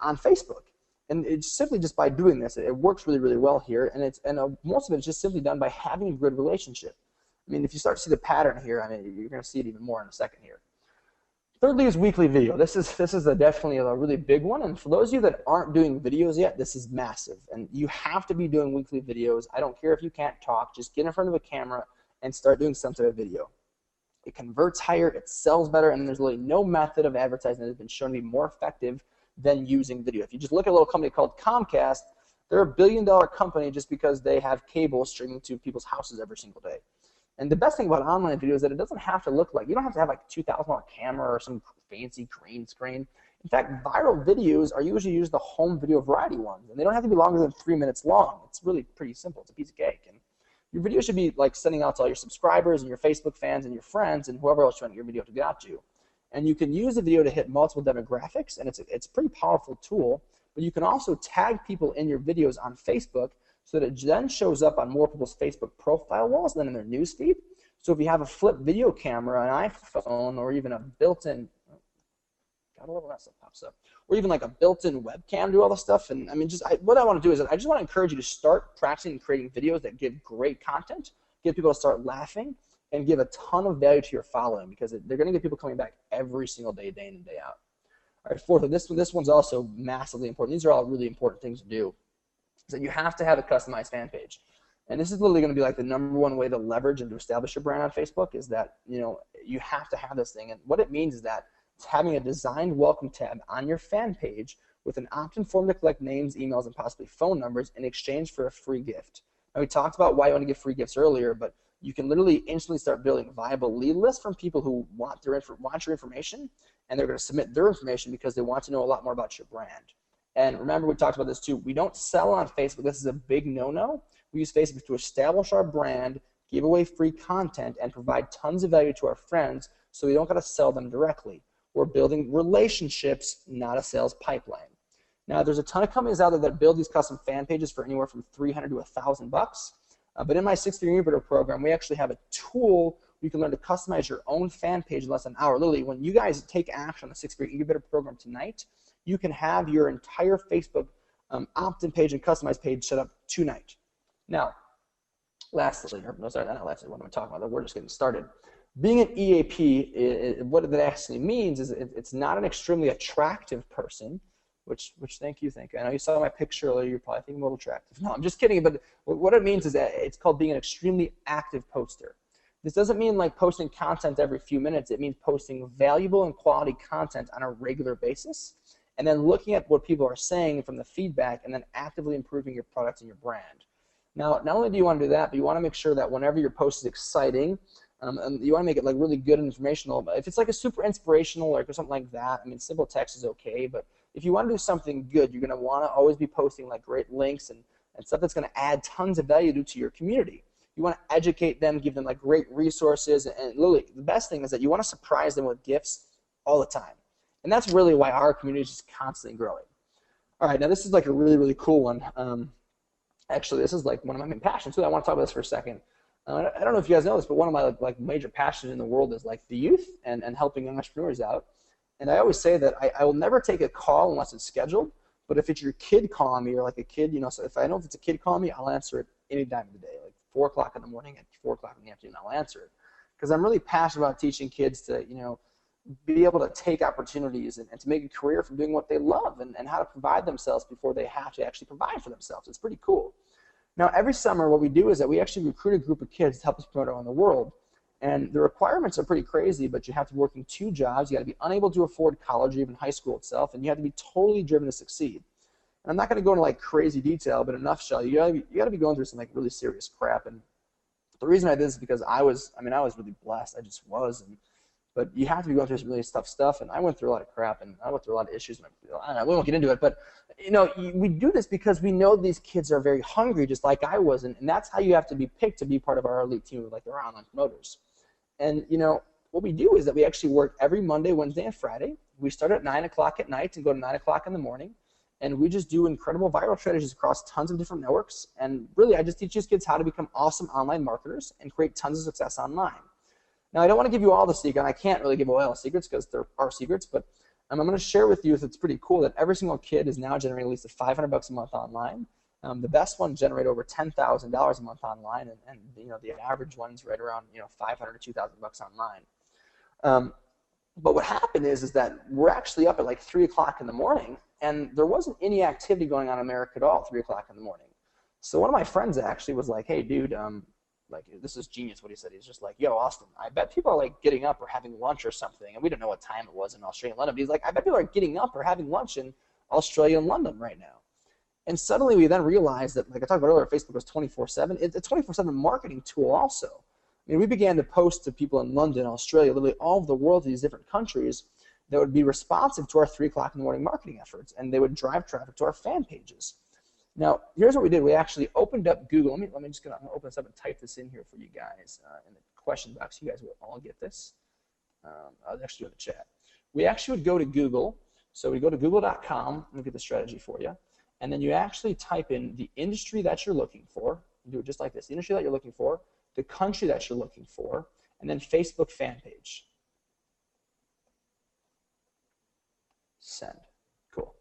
on Facebook. And it's simply just by doing this, it works really, really well here, and most of it is just simply done by having a good relationship. I mean, if you start to see the pattern here, I mean, you're going to see it even more in a second here. Thirdly is weekly video. This is definitely a really big one, and for those of you that aren't doing videos yet, this is massive, and you have to be doing weekly videos. I don't care if you can't talk, just get in front of a camera and start doing some type of video. It converts higher, it sells better, and there's really no method of advertising that has been shown to be more effective than using video. If you just look at a little company called Comcast, they're a billion-dollar company just because they have cable streaming to people's houses every single day. And the best thing about online video is that it doesn't have to look like, you don't have to have like a $2,000 camera or some fancy green screen. In fact, viral videos are usually used the home video variety ones, and they don't have to be longer than 3 minutes long. It's really pretty simple. It's a piece of cake. And your video should be like sending out to all your subscribers and your Facebook fans and your friends and whoever else you want your video to get out to. And you can use the video to hit multiple demographics, and it's a pretty powerful tool. But you can also tag people in your videos on Facebook so that it then shows up on more people's Facebook profile walls than in their newsfeed. So if you have a flip video camera, an iPhone, or even a built-in, God, I love when that stuff pops up. Or even like a built-in webcam, do all the stuff. And I mean, what I want to do is I just want to encourage you to start practicing and creating videos that give great content, get people to start laughing, and give a ton of value to your following, because they're going to get people coming back every single day, day in and day out. All right, fourth, this one's also massively important. These are all really important things to do. Is that you have to have a customized fan page. And this is literally going to be like the #1 way to leverage and to establish your brand on Facebook, is that, you know, you have to have this thing. And what it means is that it's having a designed welcome tab on your fan page with an opt-in form to collect names, emails, and possibly phone numbers in exchange for a free gift. Now, we talked about why you want to give free gifts earlier, but you can literally instantly start building viable lead lists from people who want your information, and they're going to submit their information because they want to know a lot more about your brand. And remember, we talked about this too. We don't sell on Facebook. This is a big no-no. We use Facebook to establish our brand, give away free content, and provide tons of value to our friends, so we don't got to sell them directly. We're building relationships, not a sales pipeline. Now, there's a ton of companies out there that build these custom fan pages for anywhere from $300 to $1,000. But in my 6-figure incubator program, we actually have a tool where you can learn to customize your own fan page in less than an hour. Literally, when you guys take action on the 6-figure incubator program tonight, you can have your entire Facebook opt-in page and customized page set up tonight. Now, lastly, no, sorry, not lastly, what am I talking about? We're just getting started. Being an EAP, what that actually means is it's not an extremely attractive person, which thank you. I know you saw my picture earlier, you're probably thinking I'm a little attractive. No, I'm just kidding, but what it means is that it's called being an extremely active poster. This doesn't mean like posting content every few minutes. It means posting valuable and quality content on a regular basis, and then looking at what people are saying from the feedback, and then actively improving your product and your brand. Now, not only do you want to do that, but you want to make sure that whenever your post is exciting, and you want to make it like really good and informational. But if it's like a super inspirational or something like that, I mean, simple text is okay. But if you want to do something good, you're going to want to always be posting like great links and stuff that's going to add tons of value to your community. You want to educate them, give them like great resources, and literally the best thing is that you want to surprise them with gifts all the time. And that's really why our community is just constantly growing. All right, now this is like a really, really cool one. Actually, this is like one of my main passions too. I want to talk about this for a second. I don't know if you guys know this, but one of my like major passions in the world is like the youth and helping entrepreneurs out. And I always say that I will never take a call unless it's scheduled. But if it's your kid calling me, or like a kid, you know, so if I know if it's a kid calling me, I'll answer it any time of the day, like 4 o'clock in the morning and 4 o'clock in the afternoon, I'll answer it. Because I'm really passionate about teaching kids to, you know, be able to take opportunities and to make a career from doing what they love, and how to provide themselves before they have to actually provide for themselves. It's pretty cool. Now, every summer, what we do is that we actually recruit a group of kids to help us promote around the world. And the requirements are pretty crazy, but you have to be working 2 jobs. You got to be unable to afford college or even high school itself, and you have to be totally driven to succeed. And I'm not going to go into like crazy detail, but in a nutshell, you got to be going through some like really serious crap. And the reason I did this is because I was really blessed. I just was. But you have to be going through some really tough stuff, and I went through a lot of crap, and I went through a lot of issues. And I don't know, we won't get into it, but you know, we do this because we know these kids are very hungry, just like I was, and that's how you have to be picked to be part of our elite team of like our online promoters. And you know, what we do is that we actually work every Monday, Wednesday, and Friday. We start at 9 o'clock at night and go to 9 o'clock in the morning, and we just do incredible viral strategies across tons of different networks. And really, I just teach these kids how to become awesome online marketers and create tons of success online. Now, I don't want to give you all the secrets, and I can't really give away all the secrets because there are secrets, but I'm going to share with you, it's pretty cool, that every single kid is now generating at least $500 a month online. The best ones generate over $10,000 a month online, and you know, the average one's right around, you know, $500 to $2,000 online. But what happened is that we're actually up at like 3 o'clock in the morning, and there wasn't any activity going on in America at all at 3 o'clock in the morning. So one of my friends actually was like, hey, dude, like, this is genius what he said. He's just like, yo, Austin, I bet people are like getting up or having lunch or something. And we don't know what time it was in Australia and London. But he's like, I bet people are getting up or having lunch in Australia and London right now. And suddenly we then realized that, like I talked about earlier, Facebook was 24/7. It's a 24/7 marketing tool also. I mean, we began to post to people in London, Australia, literally all over the world, these different countries that would be responsive to our 3 o'clock in the morning marketing efforts, and they would drive traffic to our fan pages. Now, here's what we did. We actually opened up Google. I'm going to open this up and type this in here for you guys in the question box. You guys will all get this. I'll actually do it in the chat. We actually would go to Google. So we go to google.com. Let me get the strategy for you. And then you actually type in the industry that you're looking for. You do it just like this. The industry that you're looking for, the country that you're looking for, and then Facebook fan page. send. Cool.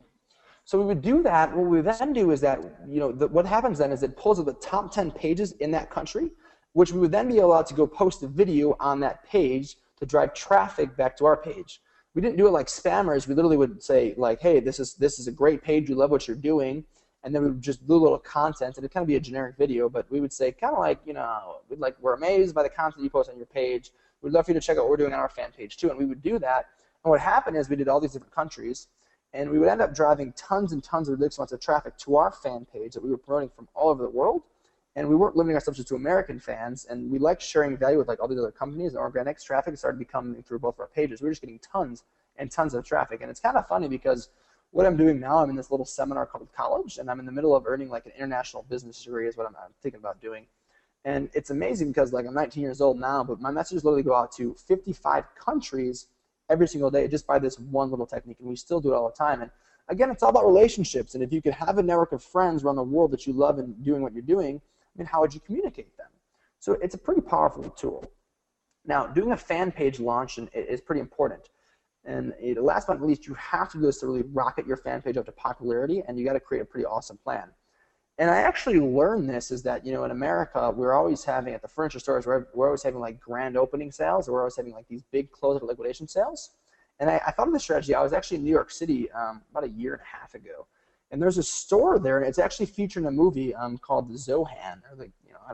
So we would do that. What we then do is that, what happens then is it pulls up the top 10 pages in that country, which we would then be allowed to go post a video on that page to drive traffic back to our page. We didn't do it like spammers. We literally would say like, hey, this is a great page. We love what you're doing. And then we would just do a little content, and it'd kind of be a generic video, but we would say kind of like, we're amazed by the content you post on your page. We'd love for you to check out what we're doing on our fan page too. And we would do that. And what happened is we did all these different countries, and we would end up driving tons and tons of ridiculous amounts of traffic to our fan page that we were promoting from all over the world. And we weren't limiting ourselves just to American fans, and we liked sharing value with like all these other companies, and organic traffic started coming through both of our pages. We were just getting tons and tons of traffic. And it's kind of funny because what I'm doing now, I'm in this little seminar called college, and I'm in the middle of earning like an international business degree is what I'm thinking about doing. And it's amazing because like I'm 19 years old now, but my messages literally go out to 55 countries every single day just by this one little technique, and we still do it all the time. And again, it's all about relationships, and if you could have a network of friends around the world that you love and doing what you're doing, I mean, how would you communicate them? So it's a pretty powerful tool. Now, doing a fan page launch is pretty important. And last but not least, you have to do this to really rocket your fan page up to popularity, and you got to create a pretty awesome plan. And I actually learned this is that, in America, we're always having, at the furniture stores, we're always having like grand opening sales, or we're always having like these big close or liquidation sales. And I thought of this strategy. I was actually in New York City about a year and a half ago. And there's a store there, and it's actually featured in a movie called Zohan, or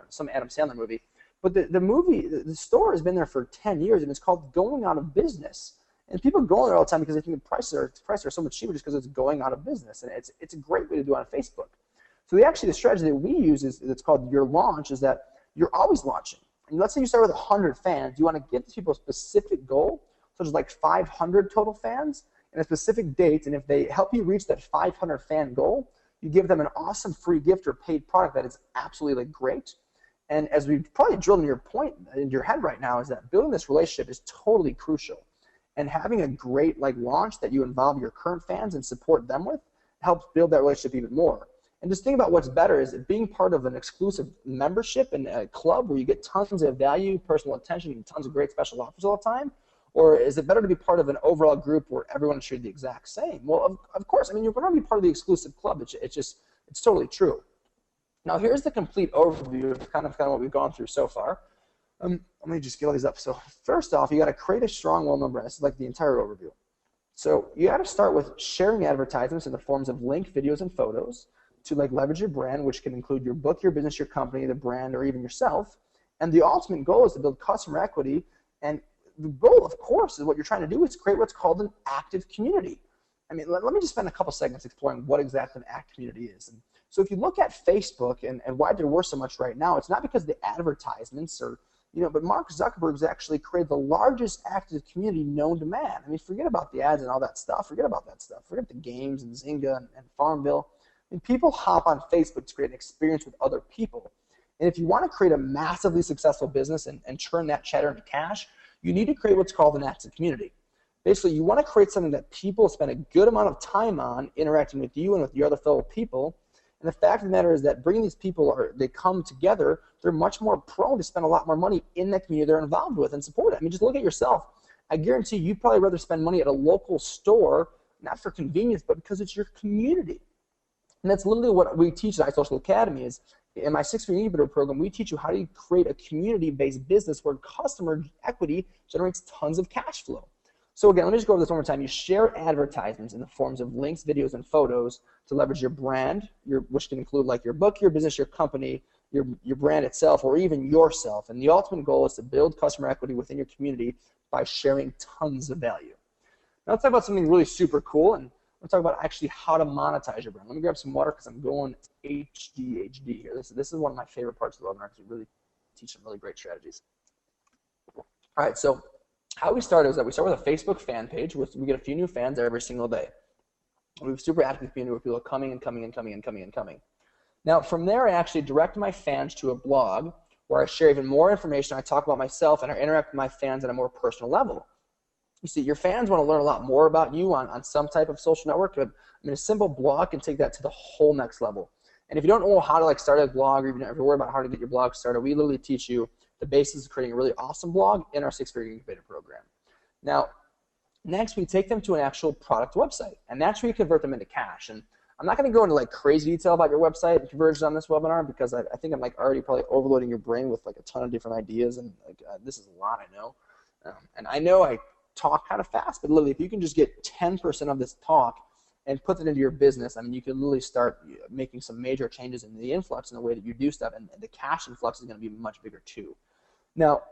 some Adam Sandler movie. But the store has been there for 10 years, and it's called Going Out of Business. And people go there all the time because they think the prices are so much cheaper just because it's going out of business. And it's a great way to do it on Facebook. So the strategy that we use it's called your launch, is that you're always launching. And let's say you start with 100 fans. You want to give people a specific goal, such as like 500 total fans, and a specific date. And if they help you reach that 500 fan goal, you give them an awesome free gift or paid product that is absolutely like great. And as we probably drilled in your point in your head right now, is that building this relationship is totally crucial. And having a great like launch that you involve your current fans and support them with helps build that relationship even more. And just think about what's better, is it being part of an exclusive membership and a club where you get tons of value, personal attention, and tons of great special offers all the time? Or is it better to be part of an overall group where everyone is treated the exact same? Well, of course. I mean, you're going to be part of the exclusive club. It's totally true. Now, here's the complete overview of kind of what we've gone through so far. Let me just get all these up. So first off, you got to create a strong, well-known brand. This is like the entire overview. So you got to start with sharing advertisements in the forms of link, videos, and photos to like leverage your brand, which can include your book, your business, your company, the brand, or even yourself. And the ultimate goal is to build customer equity. And the goal, of course, is what you're trying to do is create what's called an active community. I mean, let me just spend a couple seconds exploring what exactly an active community is. And so if you look at Facebook and why they're worth so much right now, it's not because the advertisements are, but Mark Zuckerberg's actually created the largest active community known to man. I mean, forget about the ads and all that stuff. Forget about that stuff. Forget the games and Zynga and Farmville. I mean, people hop on Facebook to create an experience with other people. And if you want to create a massively successful business and turn that chatter into cash, you need to create what's called an active community. Basically, you want to create something that people spend a good amount of time on interacting with you and with your other fellow people. And the fact of the matter is that bringing these people, they come together, they're much more prone to spend a lot more money in that community they're involved with and support it. I mean, just look at yourself. I guarantee you'd probably rather spend money at a local store, not for convenience, but because it's your community. And that's literally what we teach at iSocial Academy. Is in my 6-figure incubator program, we teach you how to create a community-based business where customer equity generates tons of cash flow. So again, let me just go over this one more time. You share advertisements in the forms of links, videos, and photos to leverage your brand, which can include like your book, your business, your company, your brand itself, or even yourself. And the ultimate goal is to build customer equity within your community by sharing tons of value. Now let's talk about something really super cool, and let's talk about actually how to monetize your brand. Let me grab some water because I'm going HD here. This is one of my favorite parts of the webinar because we really teach some really great strategies. All right, so how we started is that we start with a Facebook fan page. We get a few new fans there every single day. We have a super active community where people are coming and coming and coming and coming and coming. Now, from there, I actually direct my fans to a blog where I share even more information. I talk about myself and I interact with my fans at a more personal level. You see, your fans want to learn a lot more about you on some type of social network, but I mean, a simple blog can take that to the whole next level. And if you don't know how to start a blog, or even if you're worried about how to get your blog started, we literally teach you the basis of creating a really awesome blog in our 6-figure incubator program. Now, Next, we take them to an actual product website, and that's where you convert them into cash. And I'm not going to go into like crazy detail about your website and conversions on this webinar because I think I'm like already probably overloading your brain with like a ton of different ideas, and like this is a lot, I know. And I know I talk kind of fast, but literally if you can just get 10% of this talk and put it into your business, I mean, you can literally start making some major changes in the influx in the way that you do stuff, and the cash influx is going to be much bigger too. Now,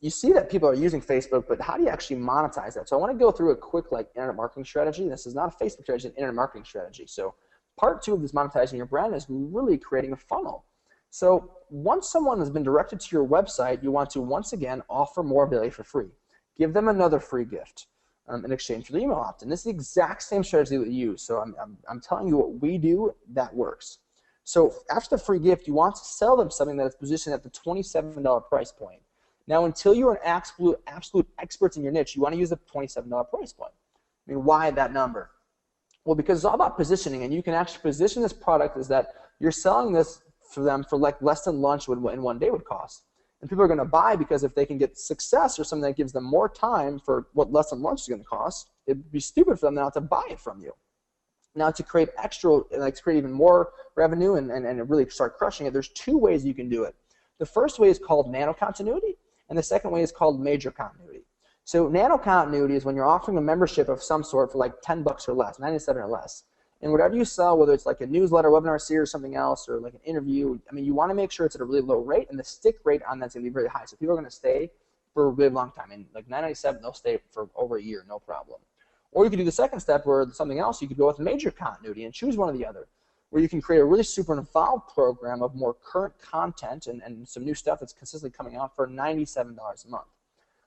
you see that people are using Facebook, but how do you actually monetize that? So I want to go through a quick like internet marketing strategy. This is not a Facebook strategy, it's an internet marketing strategy. So part 2 of this monetizing your brand is really creating a funnel. So once someone has been directed to your website, you want to once again offer more value for free. Give them another free gift in exchange for the email opt-in. This is the exact same strategy that you use. So I'm telling you what we do that works. So after the free gift, you want to sell them something that is positioned at the $27 price point. Now, until you're an absolute expert in your niche, you want to use the $27 price point. I mean, why that number? Well, because it's all about positioning, and you can actually position this product as that you're selling this for them for like less than lunch in one day would cost. And people are going to buy because if they can get success or something that gives them more time for what less than lunch is going to cost, it'd be stupid for them not to buy it from you. Now, to create extra, like to create even more revenue and really start crushing it, there's 2 ways you can do it. The first way is called nano continuity, and the second way is called major continuity. So nano continuity is when you're offering a membership of some sort for like $10 or less, $97 or less. And whatever you sell, whether it's like a newsletter, webinar series, or something else, or like an interview, I mean, you want to make sure it's at a really low rate, and the stick rate on that's going to be very high. So people are going to stay for a really long time. And like $9.97, they'll stay for over a year, no problem. Or you could do the second step where something else, you could go with major continuity and choose one or the other, where you can create a really super involved program of more current content and some new stuff that's consistently coming out for $97 a month.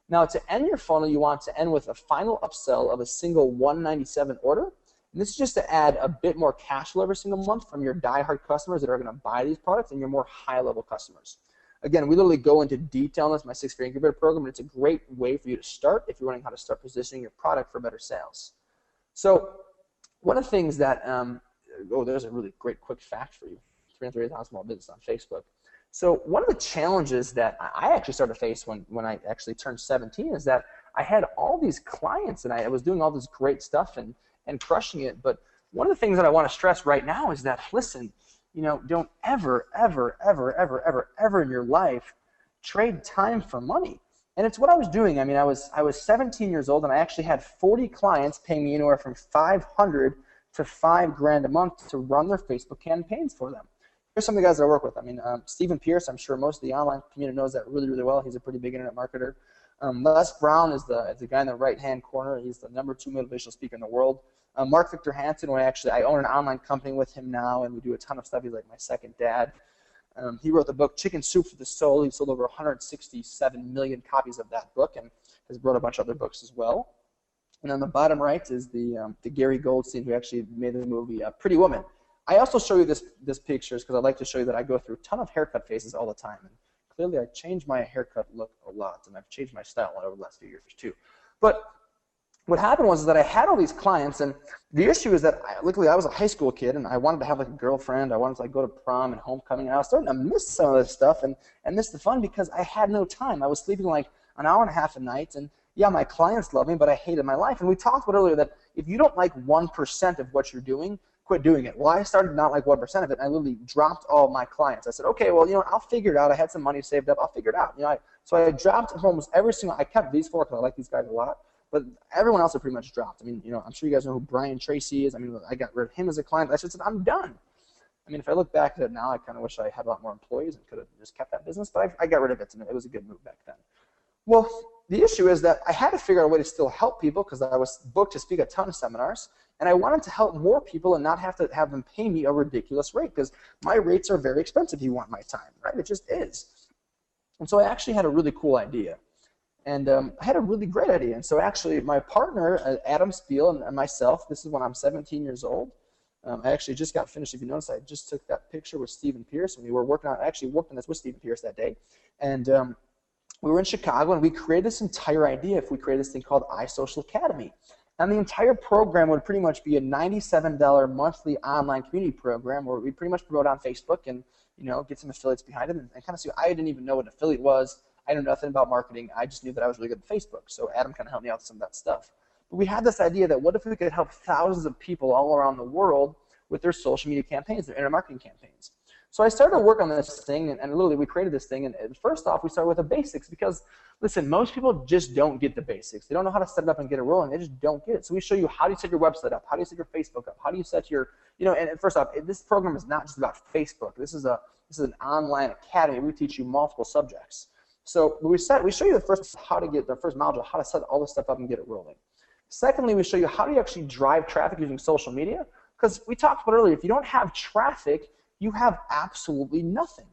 Now, to end your funnel, you want to end with a final upsell of a single $197 order. And this is just to add a bit more cash flow every single month from your die-hard customers that are going to buy these products and your more high-level customers. Again, we literally go into detail in this, my 6-figure incubator program, and it's a great way for you to start if you're learning how to start positioning your product for better sales. So one of the things that, there's a really great quick fact for you, 330,000 small business on Facebook. So one of the challenges that I actually started to face when I actually turned 17 is that I had all these clients and I was doing all this great stuff and crushing it. But one of the things that I want to stress right now is that, listen, don't ever in your life trade time for money. And it's what I was doing. I mean, I was 17 years old and I actually had 40 clients paying me anywhere from $500 to $5,000 a month to run their Facebook campaigns for them. Here's some of the guys that I work with. I mean, Stephen Pierce, I'm sure most of the online community knows that really, really well. He's a pretty big internet marketer. Les Brown is the guy in the right-hand corner. He's the #2 motivational speaker in the world. Mark Victor Hansen, I own an online company with him now, and we do a ton of stuff. He's like my second dad. He wrote the book Chicken Soup for the Soul. He sold over 167 million copies of that book and has wrote a bunch of other books as well. And on the bottom right is the Gary Goldstein, who actually made the movie Pretty Woman. I also show you this pictures because I like to show you that I go through a ton of haircut phases all the time. And clearly I changed my haircut look a lot, and I've changed my style over the last few years too. But what happened was that I had all these clients, and the issue is that luckily I was a high school kid, and I wanted to have like a girlfriend. I wanted to like go to prom and homecoming, and I was starting to miss some of this stuff and miss the fun because I had no time. I was sleeping like an hour and a half a night, and yeah, my clients love me, but I hated my life. And we talked about earlier that if you don't like 1% of what you're doing, quit doing it. Well, I started not like 1% of it, and I literally dropped all my clients. I said, okay, well, I'll figure it out. I had some money saved up. I'll figure it out. So I dropped almost every single. I kept these 4 because I like these guys a lot, but everyone else I pretty much dropped. I mean, I'm sure you guys know who Brian Tracy is. I mean, I got rid of him as a client. I just said, I'm done. I mean, if I look back at it now, I kind of wish I had a lot more employees and could have just kept that business, but I got rid of it, and it was a good move back then. Well, the issue is that I had to figure out a way to still help people because I was booked to speak at a ton of seminars, and I wanted to help more people and not have to have them pay me a ridiculous rate because my rates are very expensive if you want my time, right? It just is. And so I actually had a really cool idea, and I had a really great idea. And so actually my partner, Adam Spiel, and myself, this is when I'm 17 years old. I actually just got finished. If you notice, I just took that picture with Stephen Pierce, and we were working on. I actually worked on this with Stephen Pierce that day, and we were in Chicago, and we created this entire idea. If we created this thing called iSocial Academy, and the entire program would pretty much be a $97 monthly online community program where we pretty much promote on Facebook and get some affiliates behind it and kind of see. I didn't even know what an affiliate was. I knew nothing about marketing. I just knew that I was really good at Facebook. So Adam kind of helped me out with some of that stuff. But we had this idea that what if we could help thousands of people all around the world with their social media campaigns, their internet marketing campaigns. So I started to work on this thing, and literally we created this thing. And first off, we started with the basics because, listen, most people just don't get the basics. They don't know how to set it up and get it rolling. They just don't get it. So we show you how do you set your website up, how do you set your Facebook up, how do you set your, and first off, this program is not just about Facebook. This is an online academy. We teach you multiple subjects. So we show you the first module, how to set all this stuff up and get it rolling. Secondly, we show you how do you actually drive traffic using social media, because we talked about earlier, if you don't have traffic, you have absolutely nothing.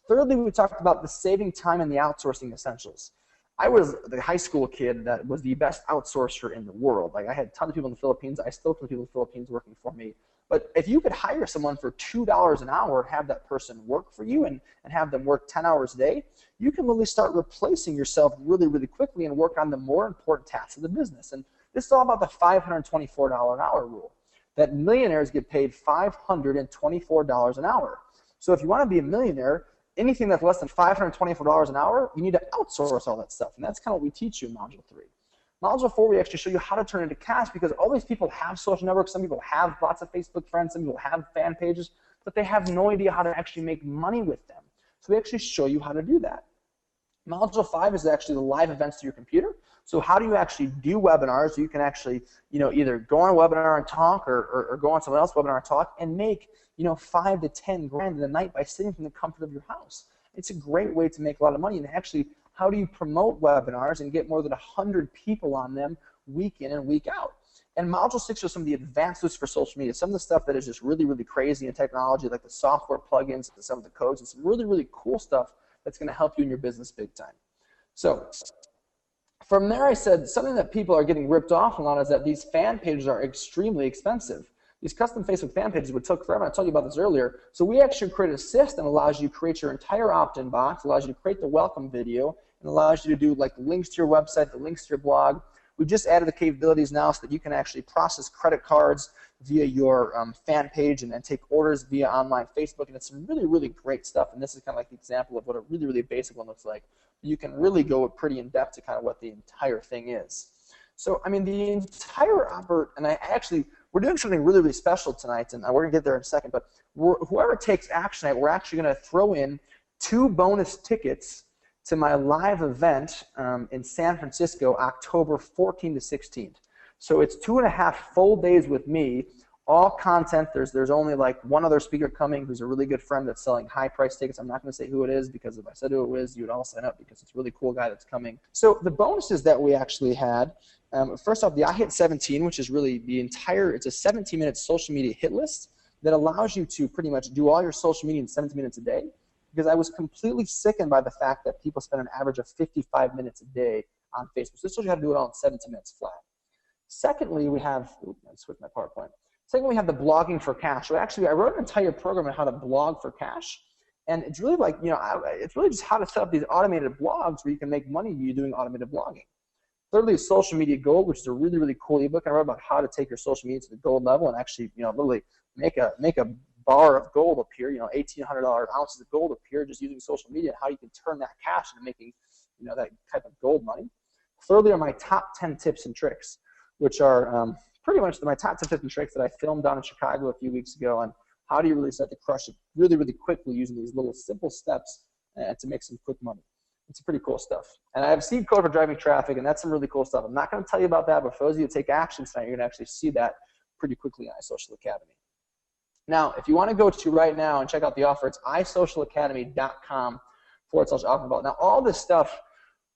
Thirdly, we talked about the saving time and the outsourcing essentials. I was the high school kid that was the best outsourcer in the world. Like, I had tons of people in the Philippines. I still have tons of people in the Philippines working for me. But if you could hire someone for $2 an hour, have that person work for you and have them work 10 hours a day, you can really start replacing yourself really, really quickly and work on the more important tasks of the business. And this is all about the $524 an hour rule, that millionaires get paid $524 an hour. So if you want to be a millionaire, anything that's less than $524 an hour, you need to outsource all that stuff. And that's kind of what we teach you in Module 3. Module 4, we actually show you how to turn it into cash, because all these people have social networks. Some people have lots of Facebook friends. Some people have fan pages, but they have no idea how to actually make money with them. So we actually show you how to do that. Module 5 is actually the live events to your computer. So how do you actually do webinars? You can actually, either go on a webinar and talk, or go on someone else's webinar and talk, and make, 5 to 10 grand in a night by sitting from the comfort of your house. It's a great way to make a lot of money. And actually, how do you promote webinars and get more than 100 people on them week in and week out? And Module 6 are some of the advanced tools for social media. Some of the stuff that is just really, really crazy in technology, like the software plugins and some of the codes, and some really, really cool stuff that's going to help you in your business big time. So from there, I said something that people are getting ripped off a lot is that these fan pages are extremely expensive. These custom Facebook fan pages would take forever. I told you about this earlier. So we actually created a system that allows you to create your entire opt-in box, allows you to create the welcome video, and allows you to do like the links to your website, the links to your blog. We've just added the capabilities now so that you can actually process credit cards via your fan page and take orders via online Facebook. And it's some really, really great stuff. And this is kind of like the example of what a really, really basic one looks like. You can really go pretty in depth to kind of what the entire thing is. So, I mean, the entire we're doing something really, really special tonight, and we're going to get there in a second, but whoever takes action tonight, we're actually going to throw in 2 bonus tickets to my live event in San Francisco, October 14th to 16th. So it's 2.5 full days with me, all content. There's only like one other speaker coming who's a really good friend that's selling high-price tickets. I'm not going to say who it is, because if I said who it was, you would all sign up, because it's a really cool guy that's coming. So the bonuses that we actually had, first off, the I Hit 17, which is really it's a 17-minute social media hit list that allows you to pretty much do all your social media in 17 minutes a day, because I was completely sickened by the fact that people spend an average of 55 minutes a day on Facebook. So this shows you how to do it all in 17 minutes flat. Secondly, we have, I switched my PowerPoint. Second, we have the blogging for cash. So actually, I wrote an entire program on how to blog for cash, and it's really like, it's really just how to set up these automated blogs where you can make money doing automated blogging. Thirdly, Social Media Gold, which is a really, really cool ebook. I wrote about how to take your social media to the gold level and actually, literally make a bar of gold appear, $1,800 ounces of gold appear just using social media, and how you can turn that cash into making, that type of gold money. Thirdly are my top 10 tips and tricks, which are pretty much my top 10 tips and tricks that I filmed down in Chicago a few weeks ago on how do you really start to crush it really, really quickly using these little simple steps to make some quick money. It's pretty cool stuff. And I have seed code for driving traffic, and that's some really cool stuff. I'm not going to tell you about that, but for those of you who take action tonight, you're going to actually see that pretty quickly on iSocial Academy. Now, if you want to go to right now and check out the offer, it's isocialacademy.com/OfferVault. Now, all this stuff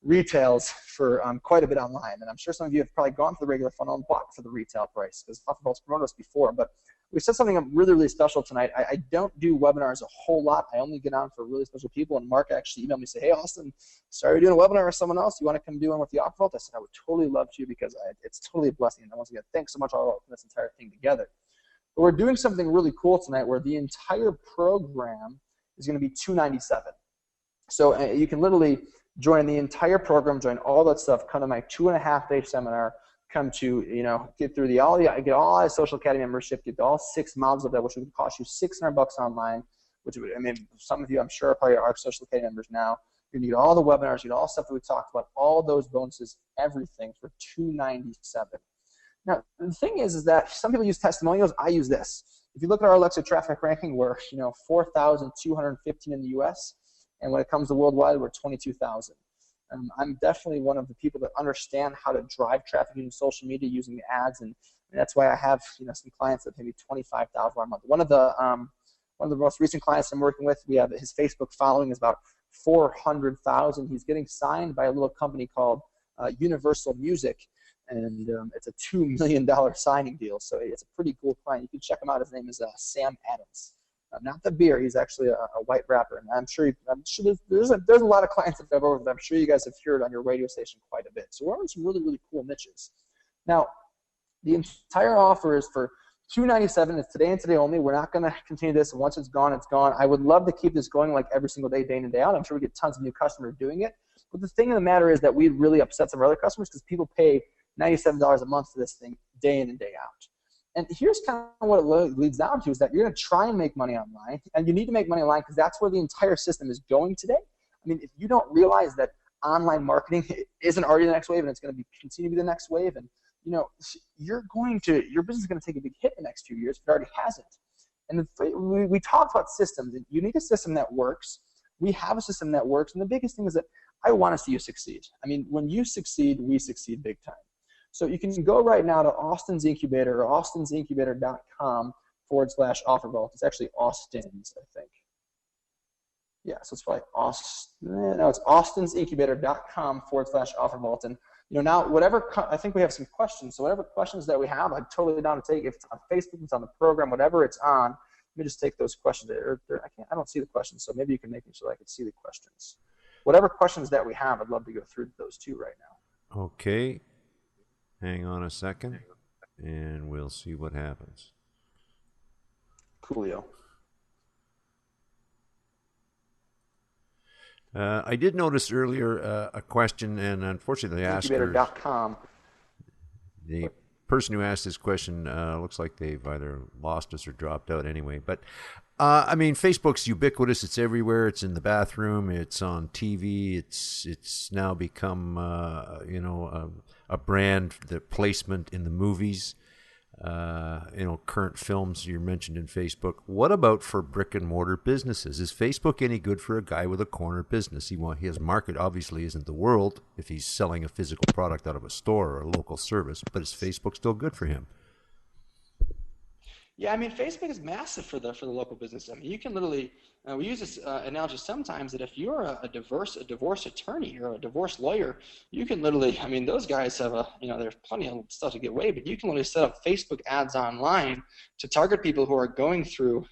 retails for quite a bit online, and I'm sure some of you have probably gone to the regular funnel and bought for the retail price, because OfferVault's promoted us before, but we said something really, really special tonight. I don't do webinars a whole lot. I only get on for really special people, and Mark actually emailed me and said, hey, Austin, sorry you're doing a webinar with someone else. You want to come do one with the OfferVault? I said, I would totally love to, because it's totally a blessing. And once again, thanks so much all for this entire thing together. But we're doing something really cool tonight where the entire program is going to be $297. So you can literally join the entire program, join all that stuff, come to my 2.5-day seminar, come to, get through get all iSocial Academy membership, get all 6 modules of that, which would cost you $600 online, which would, some of you I'm sure probably are Social Academy members now. You're gonna get all the webinars, you get all the stuff that we talked about, all those bonuses, everything for $297. Now, the thing is that some people use testimonials. I use this. If you look at our Alexa traffic ranking, we're 4,215 in the U.S., and when it comes to worldwide, we're 22,000. I'm definitely one of the people that understand how to drive traffic in social media using ads, and that's why I have some clients that pay me $25,000 a month. One of the most recent clients I'm working with, we have his Facebook following is about 400,000. He's getting signed by a little company called Universal Music, and it's a $2 million signing deal. So it's a pretty cool client. You can check him out. His name is Sam Adams. Not the beer. He's actually a white rapper, and I'm sure there's a lot of clients that I've worked with. I'm sure you guys have heard on your radio station quite a bit. So we're on some really, really cool niches. Now, the entire offer is for $297. It's today and today only. We're not going to continue this. And once it's gone, it's gone. I would love to keep this going like every single day, day in and day out. I'm sure we get tons of new customers doing it. But the thing of the matter is that we really upset some of our other customers because people pay $97 a month for this thing day in and day out. And here's kind of what it leads down to is that you're going to try and make money online, and you need to make money online because that's where the entire system is going today. I mean, if you don't realize that online marketing isn't already the next wave and it's going to continue to be the next wave, and your business is going to take a big hit in the next few years if it already hasn't. And we talked about systems. You need a system that works. We have a system that works, and the biggest thing is that I want to see you succeed. I mean, when you succeed, we succeed big time. So you can go right now to Austin's Incubator or austinsincubator.com/OfferVault. It's actually Austin's, I think. Yeah, so it's probably it's austinsincubator.com/OfferVault. And now I think we have some questions. So whatever questions that we have, I'm totally down to take. If it's on Facebook, it's on the program, whatever it's on, let me just take those questions. I don't see the questions, so maybe you can make it so I can see the questions. Whatever questions that we have, I'd love to go through those too right now. Okay. Hang on a second, and we'll see what happens. Coolio. I did notice earlier a question, and unfortunately they asked Incubator.com. The person who asked this question looks like they've either lost us or dropped out anyway. But, I mean, Facebook's ubiquitous. It's everywhere. It's in the bathroom. It's on TV. It's now become, a brand, the placement in the movies. Current films you mentioned in Facebook. What about for brick and mortar businesses? Is Facebook any good for a guy with a corner business? His market obviously isn't the world if he's selling a physical product out of a store or a local service, but is Facebook still good for him? Yeah, I mean, Facebook is massive for the local business. I mean, you can literally we use this analogy sometimes that if you're a divorce attorney or a divorce lawyer, you can literally, I mean, those guys have there's plenty of stuff to get away, but you can literally set up Facebook ads online to target people who are going through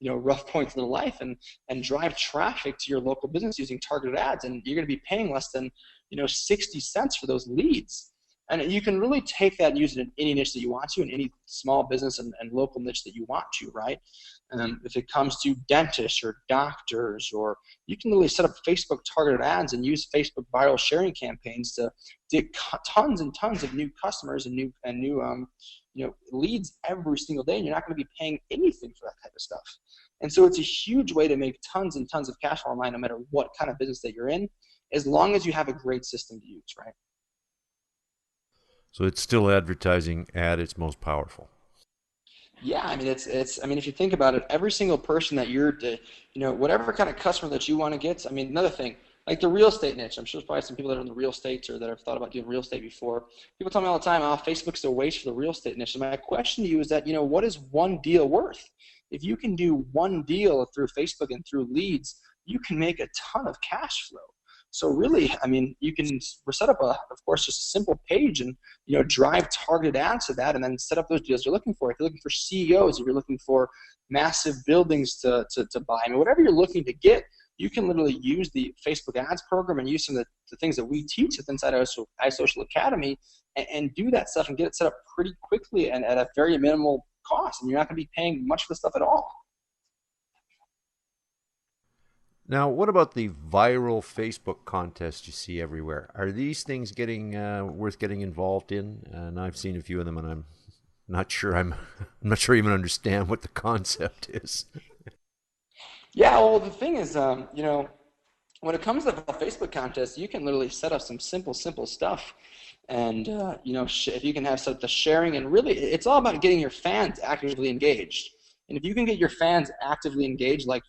rough points in their life and drive traffic to your local business using targeted ads, and you're going to be paying less than 60 cents for those leads. And you can really take that and use it in any niche that you want to, in any small business and local niche that you want to, right? If it comes to dentists or doctors, or you can really set up Facebook targeted ads and use Facebook viral sharing campaigns to get tons and tons of new customers and new leads every single day, and you're not going to be paying anything for that type of stuff. And so it's a huge way to make tons and tons of cash flow online, no matter what kind of business that you're in, as long as you have a great system to use, right? So it's still advertising at its most powerful. Yeah, I mean, I mean, if you think about it, every single person that whatever kind of customer that you want to get. I mean, another thing, like the real estate niche. I'm sure there's probably some people that are in the real estate or that have thought about doing real estate before. People tell me all the time, Facebook's a waste for the real estate niche. And my question to you is that, what is one deal worth? If you can do one deal through Facebook and through leads, you can make a ton of cash flow. So really, I mean, we're set up of course, just a simple page and, drive targeted ads to that and then set up those deals you're looking for. If you're looking for CEOs, if you're looking for massive buildings to buy, I mean, whatever you're looking to get, you can literally use the Facebook ads program and use some of the things that we teach inside our iSocial Academy and do that stuff and get it set up pretty quickly and at a very minimal cost. And you're not going to be paying much for the stuff at all. Now, what about the viral Facebook contests you see everywhere? Are these things getting worth getting involved in? And I've seen a few of them, and I'm not sure I even understand what the concept is. Yeah, well, the thing is, when it comes to Facebook contests, you can literally set up some simple stuff. And, if you can have the sharing, and really, it's all about getting your fans actively engaged. And if you can get your fans actively engaged, like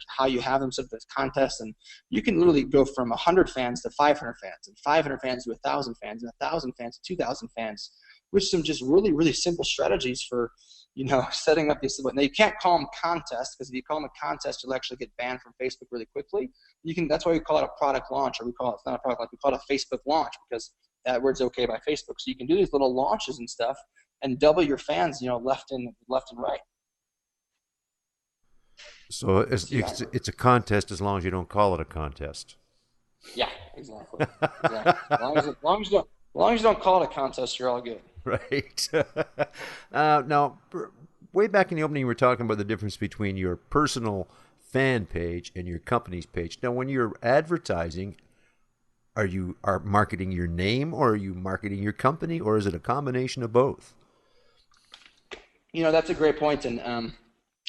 how you have them set up this contest, and you can literally go from 100 fans to 500 fans, and 500 fans to 1,000 fans, and 1,000 fans to 2,000 fans, with some just really, really simple strategies for, setting up these. Now, you can't call them contests, because if you call them a contest, you'll actually get banned from Facebook really quickly. That's why we call it a product launch, or it's not a product launch, we call it a Facebook launch, because that word's okay by Facebook. So you can do these little launches and stuff and double your fans, left and right. So it's a contest as long as you don't call it a contest. Yeah, exactly. As long as you don't call it a contest, you're all good. Right. Now, way back in the opening, we were talking about the difference between your personal fan page and your company's page. Now, when you're advertising, are you marketing your name, or are you marketing your company, or is it a combination of both? That's a great point, and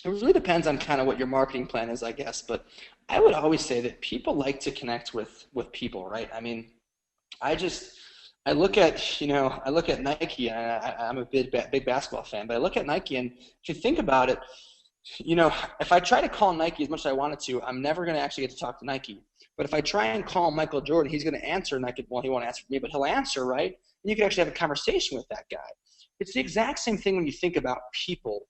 it really depends on kind of what your marketing plan is, I guess. But I would always say that people like to connect with people, right? I mean, I look at Nike, and I'm a big basketball fan, but I look at Nike, and if you think about it, if I try to call Nike as much as I wanted to, I'm never going to actually get to talk to Nike. But if I try and call Michael Jordan, he's going to answer, and he won't answer me, but he'll answer, right? And you can actually have a conversation with that guy. It's the exact same thing when you think about people.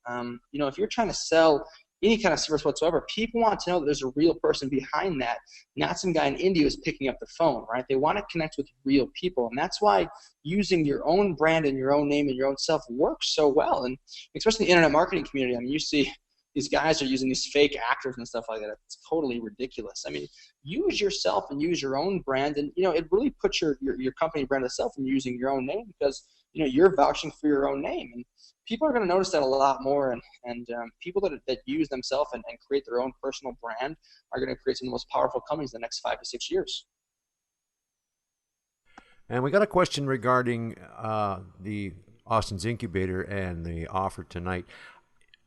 If you're trying to sell any kind of service whatsoever, people want to know that there's a real person behind that, not some guy in India who's picking up the phone, right? They want to connect with real people, and that's why using your own brand and your own name and your own self works so well. And especially in the internet marketing community, I mean, you see these guys are using these fake actors and stuff like that. It's totally ridiculous. I mean, use yourself and use your own brand, and it really puts your company brand itself in using your own name, because you're vouching for your own name, and people are going to notice that a lot more. And people that use themselves and create their own personal brand are going to create some of the most powerful companies in the next 5 to 6 years. And we got a question regarding the Austin's Incubator and the offer tonight.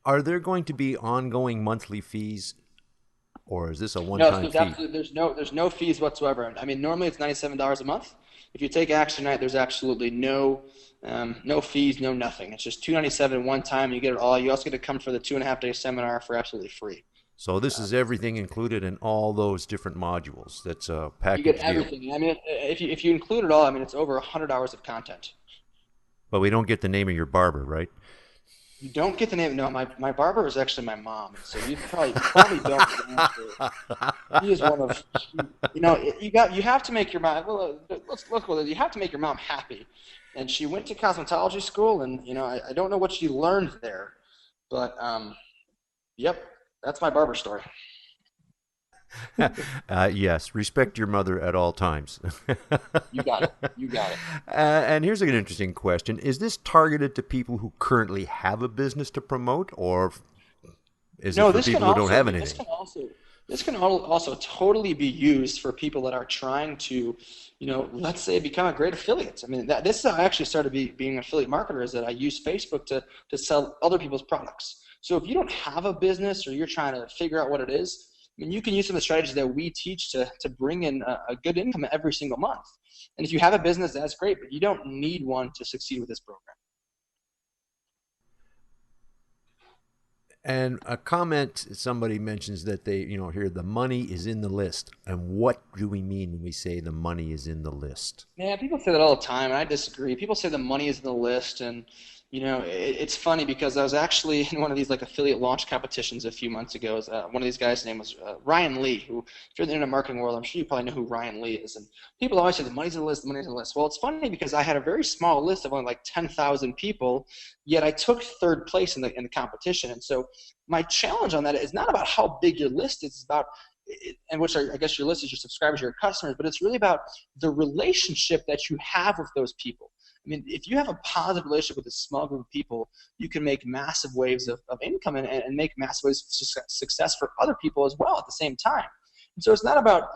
Are there going to be ongoing monthly fees, or is this a one-time fee? There's no fees whatsoever. I mean, normally it's $97 a month. If you take action tonight, there's absolutely no fees, no nothing. It's just $297 one time. You get it all. You also get to come for the 2.5-day seminar for absolutely free. So this is everything included in all those different modules. That's a package deal. You get everything. Deal. I mean, if you include it all, I mean, it's over 100 hours of content. But we don't get the name of your barber, right? You don't get the name. No, my barber is actually my mom. So you probably don't answer. He is one of, you have to make your mom. Let's look at it. You have to make your mom happy. And she went to cosmetology school, and I don't know what she learned there, but yep, that's my barber story. Yes, respect your mother at all times. You got it. And here's an interesting question. Is this targeted to people who currently have a business to promote, or is it for people who don't have anything? This can also totally be used for people that are trying to, let's say, become a great affiliate. I mean, this is how I actually started being an affiliate marketer, is that I use Facebook to sell other people's products. So if you don't have a business, or you're trying to figure out what it is, I mean, you can use some of the strategies that we teach to bring in a good income every single month. And if you have a business, that's great, but you don't need one to succeed with this program. And a comment, somebody mentions that they, here, the money is in the list. And what do we mean when we say the money is in the list? Yeah, people say that all the time, and I disagree. People say the money is in the list, and it's funny, because I was actually in one of these affiliate launch competitions a few months ago. One of these guys' name was Ryan Lee, who, if you're in the internet marketing world, I'm sure you probably know who Ryan Lee is. And people always say the money's in the list, the money's in the list. Well, it's funny, because I had a very small list of only 10,000 people, yet I took third place in the competition. And so my challenge on that is not about how big your list is, it's about, and which I guess your list is your subscribers, your customers, but it's really about the relationship that you have with those people. I mean, if you have a positive relationship with a small group of people, you can make massive waves of income and make massive waves of success for other people as well at the same time. And so it's not about,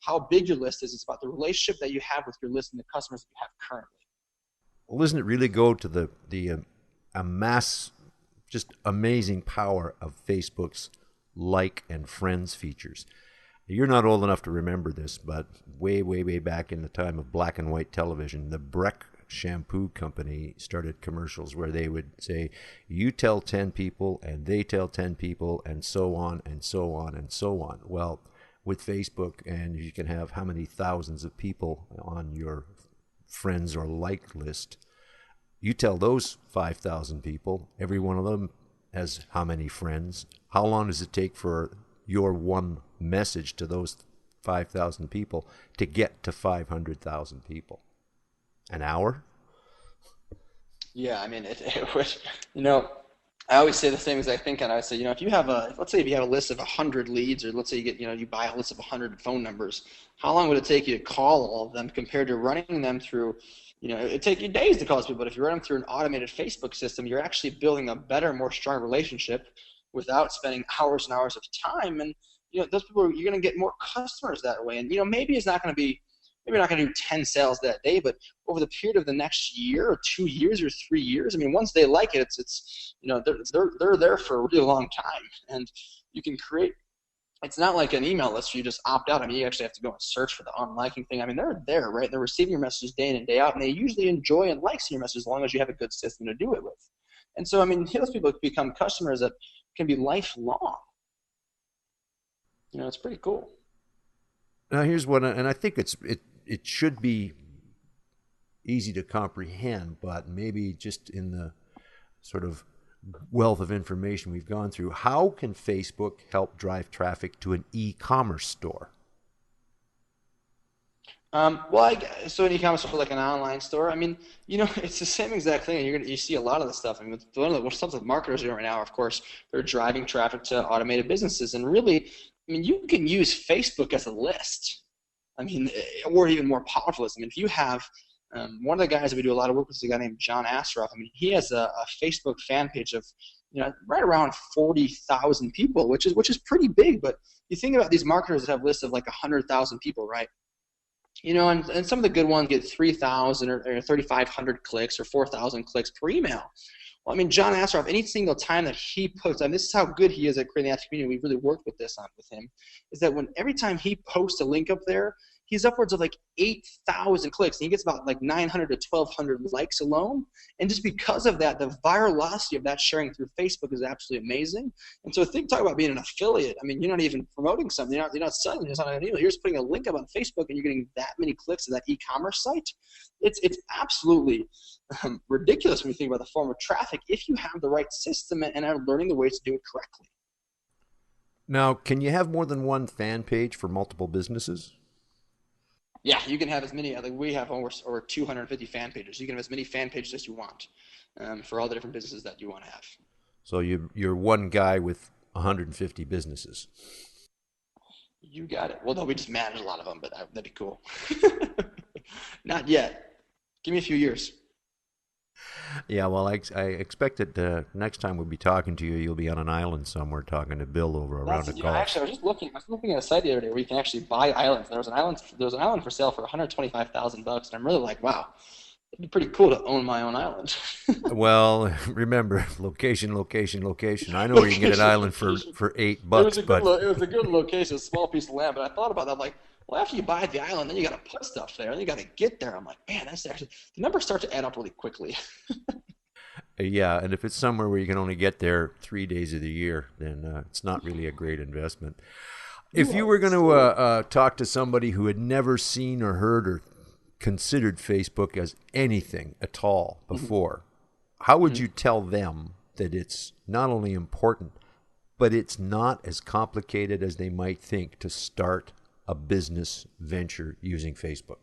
how big your list is. It's about the relationship that you have with your list and the customers that you have currently. Well, doesn't it really go to the mass, just amazing power of Facebook's like and friends features? You're not old enough to remember this, but way, way, way back in the time of black and white television, the Breck shampoo company started commercials where they would say, you tell 10 people and they tell 10 people and so on and so on and so on. Well, with Facebook, and you can have how many thousands of people on your friends or like list, you tell those 5,000 people, every one of them has how many friends? How long does it take for your one message to those 5,000 people to get to 500,000 people? An hour? Yeah, I mean, it would, you know, I always say the same exact thing, and I say, if you have let's say if you have a list of 100 leads, or let's say you buy a list of 100 phone numbers, how long would it take you to call all of them compared to running them through, it'd take you days to call those people, but if you run them through an automated Facebook system, you're actually building a better, more strong relationship without spending hours and hours of time, and, those people, you're going to get more customers that way, and, maybe it's not going to be, maybe you're not going to do 10 sales that day, but over the period of the next year or 2 years or 3 years, I mean, once they like it, it's they're there for a really long time, and you can create. It's not like an email list where you just opt out. I mean, you actually have to go and search for the unliking thing. I mean, they're there, right? They're receiving your messages day in and day out, and they usually enjoy and like seeing your messages as long as you have a good system to do it with. And so, I mean, those people become customers that can be lifelong. It's pretty cool. Now, here's what, and I think it should be easy to comprehend, but maybe just in the sort of wealth of information we've gone through, how can Facebook help drive traffic to an e-commerce store? So an e-commerce store, like an online store, I mean, it's the same exact thing. You see a lot of this stuff. I mean, one of the stuff that marketers are doing right now, of course, they're driving traffic to automated businesses, and really, I mean, you can use Facebook as a list. I mean, or even more powerful is, I mean, if you have one of the guys that we do a lot of work with is a guy named John Asroff. I mean, he has a Facebook fan page of, right around 40,000 people, which is pretty big. But you think about these marketers that have lists of like 100,000 people, right? And some of the good ones get 3,000 or 3,500 clicks or 4,000 clicks per email. Well, I mean, John Asroff, any single time that he posts, and this is how good he is at creating that community, we've really worked with this on with him, is that every time he posts a link up there, he's upwards of like 8,000 clicks, and he gets about like 900 to 1,200 likes alone. And just because of that, the virality of that sharing through Facebook is absolutely amazing. And so talk about being an affiliate. I mean, you're not even promoting something. You're not selling. You're not an email. You're just putting a link up on Facebook, and you're getting that many clicks to that e-commerce site. It's absolutely ridiculous when you think about the form of traffic if you have the right system and are learning the ways to do it correctly. Now, can you have more than one fan page for multiple businesses? Yeah, you can have as many. Like we have over 250 fan pages. You can have as many fan pages as you want for all the different businesses that you want to have. So you're one guy with 150 businesses. You got it. Well, no, we just manage a lot of them, but that'd be cool. Not yet. Give me a few years. Yeah, well, I expect that next time we'll be talking to you, you'll be on an island somewhere talking to Bill over a round of golf. Actually, I was looking at a site the other day where you can actually buy islands. There was an island for sale for $125,000, and I'm really like, wow, it'd be pretty cool to own my own island. Well, remember, location. I know where you can get an island for $8, it was a good location, a small piece of land. But I thought about that, like, well, after you buy the island, then you got to put stuff there, and you got to get there. I'm like, man, that's actually the numbers start to add up really quickly. Yeah, and if it's somewhere where you can only get there 3 days of the year, then it's not really a great investment. If you were going to talk to somebody who had never seen or heard or considered Facebook as anything at all before, how would you tell them that it's not only important, but it's not as complicated as they might think to start a business venture using Facebook?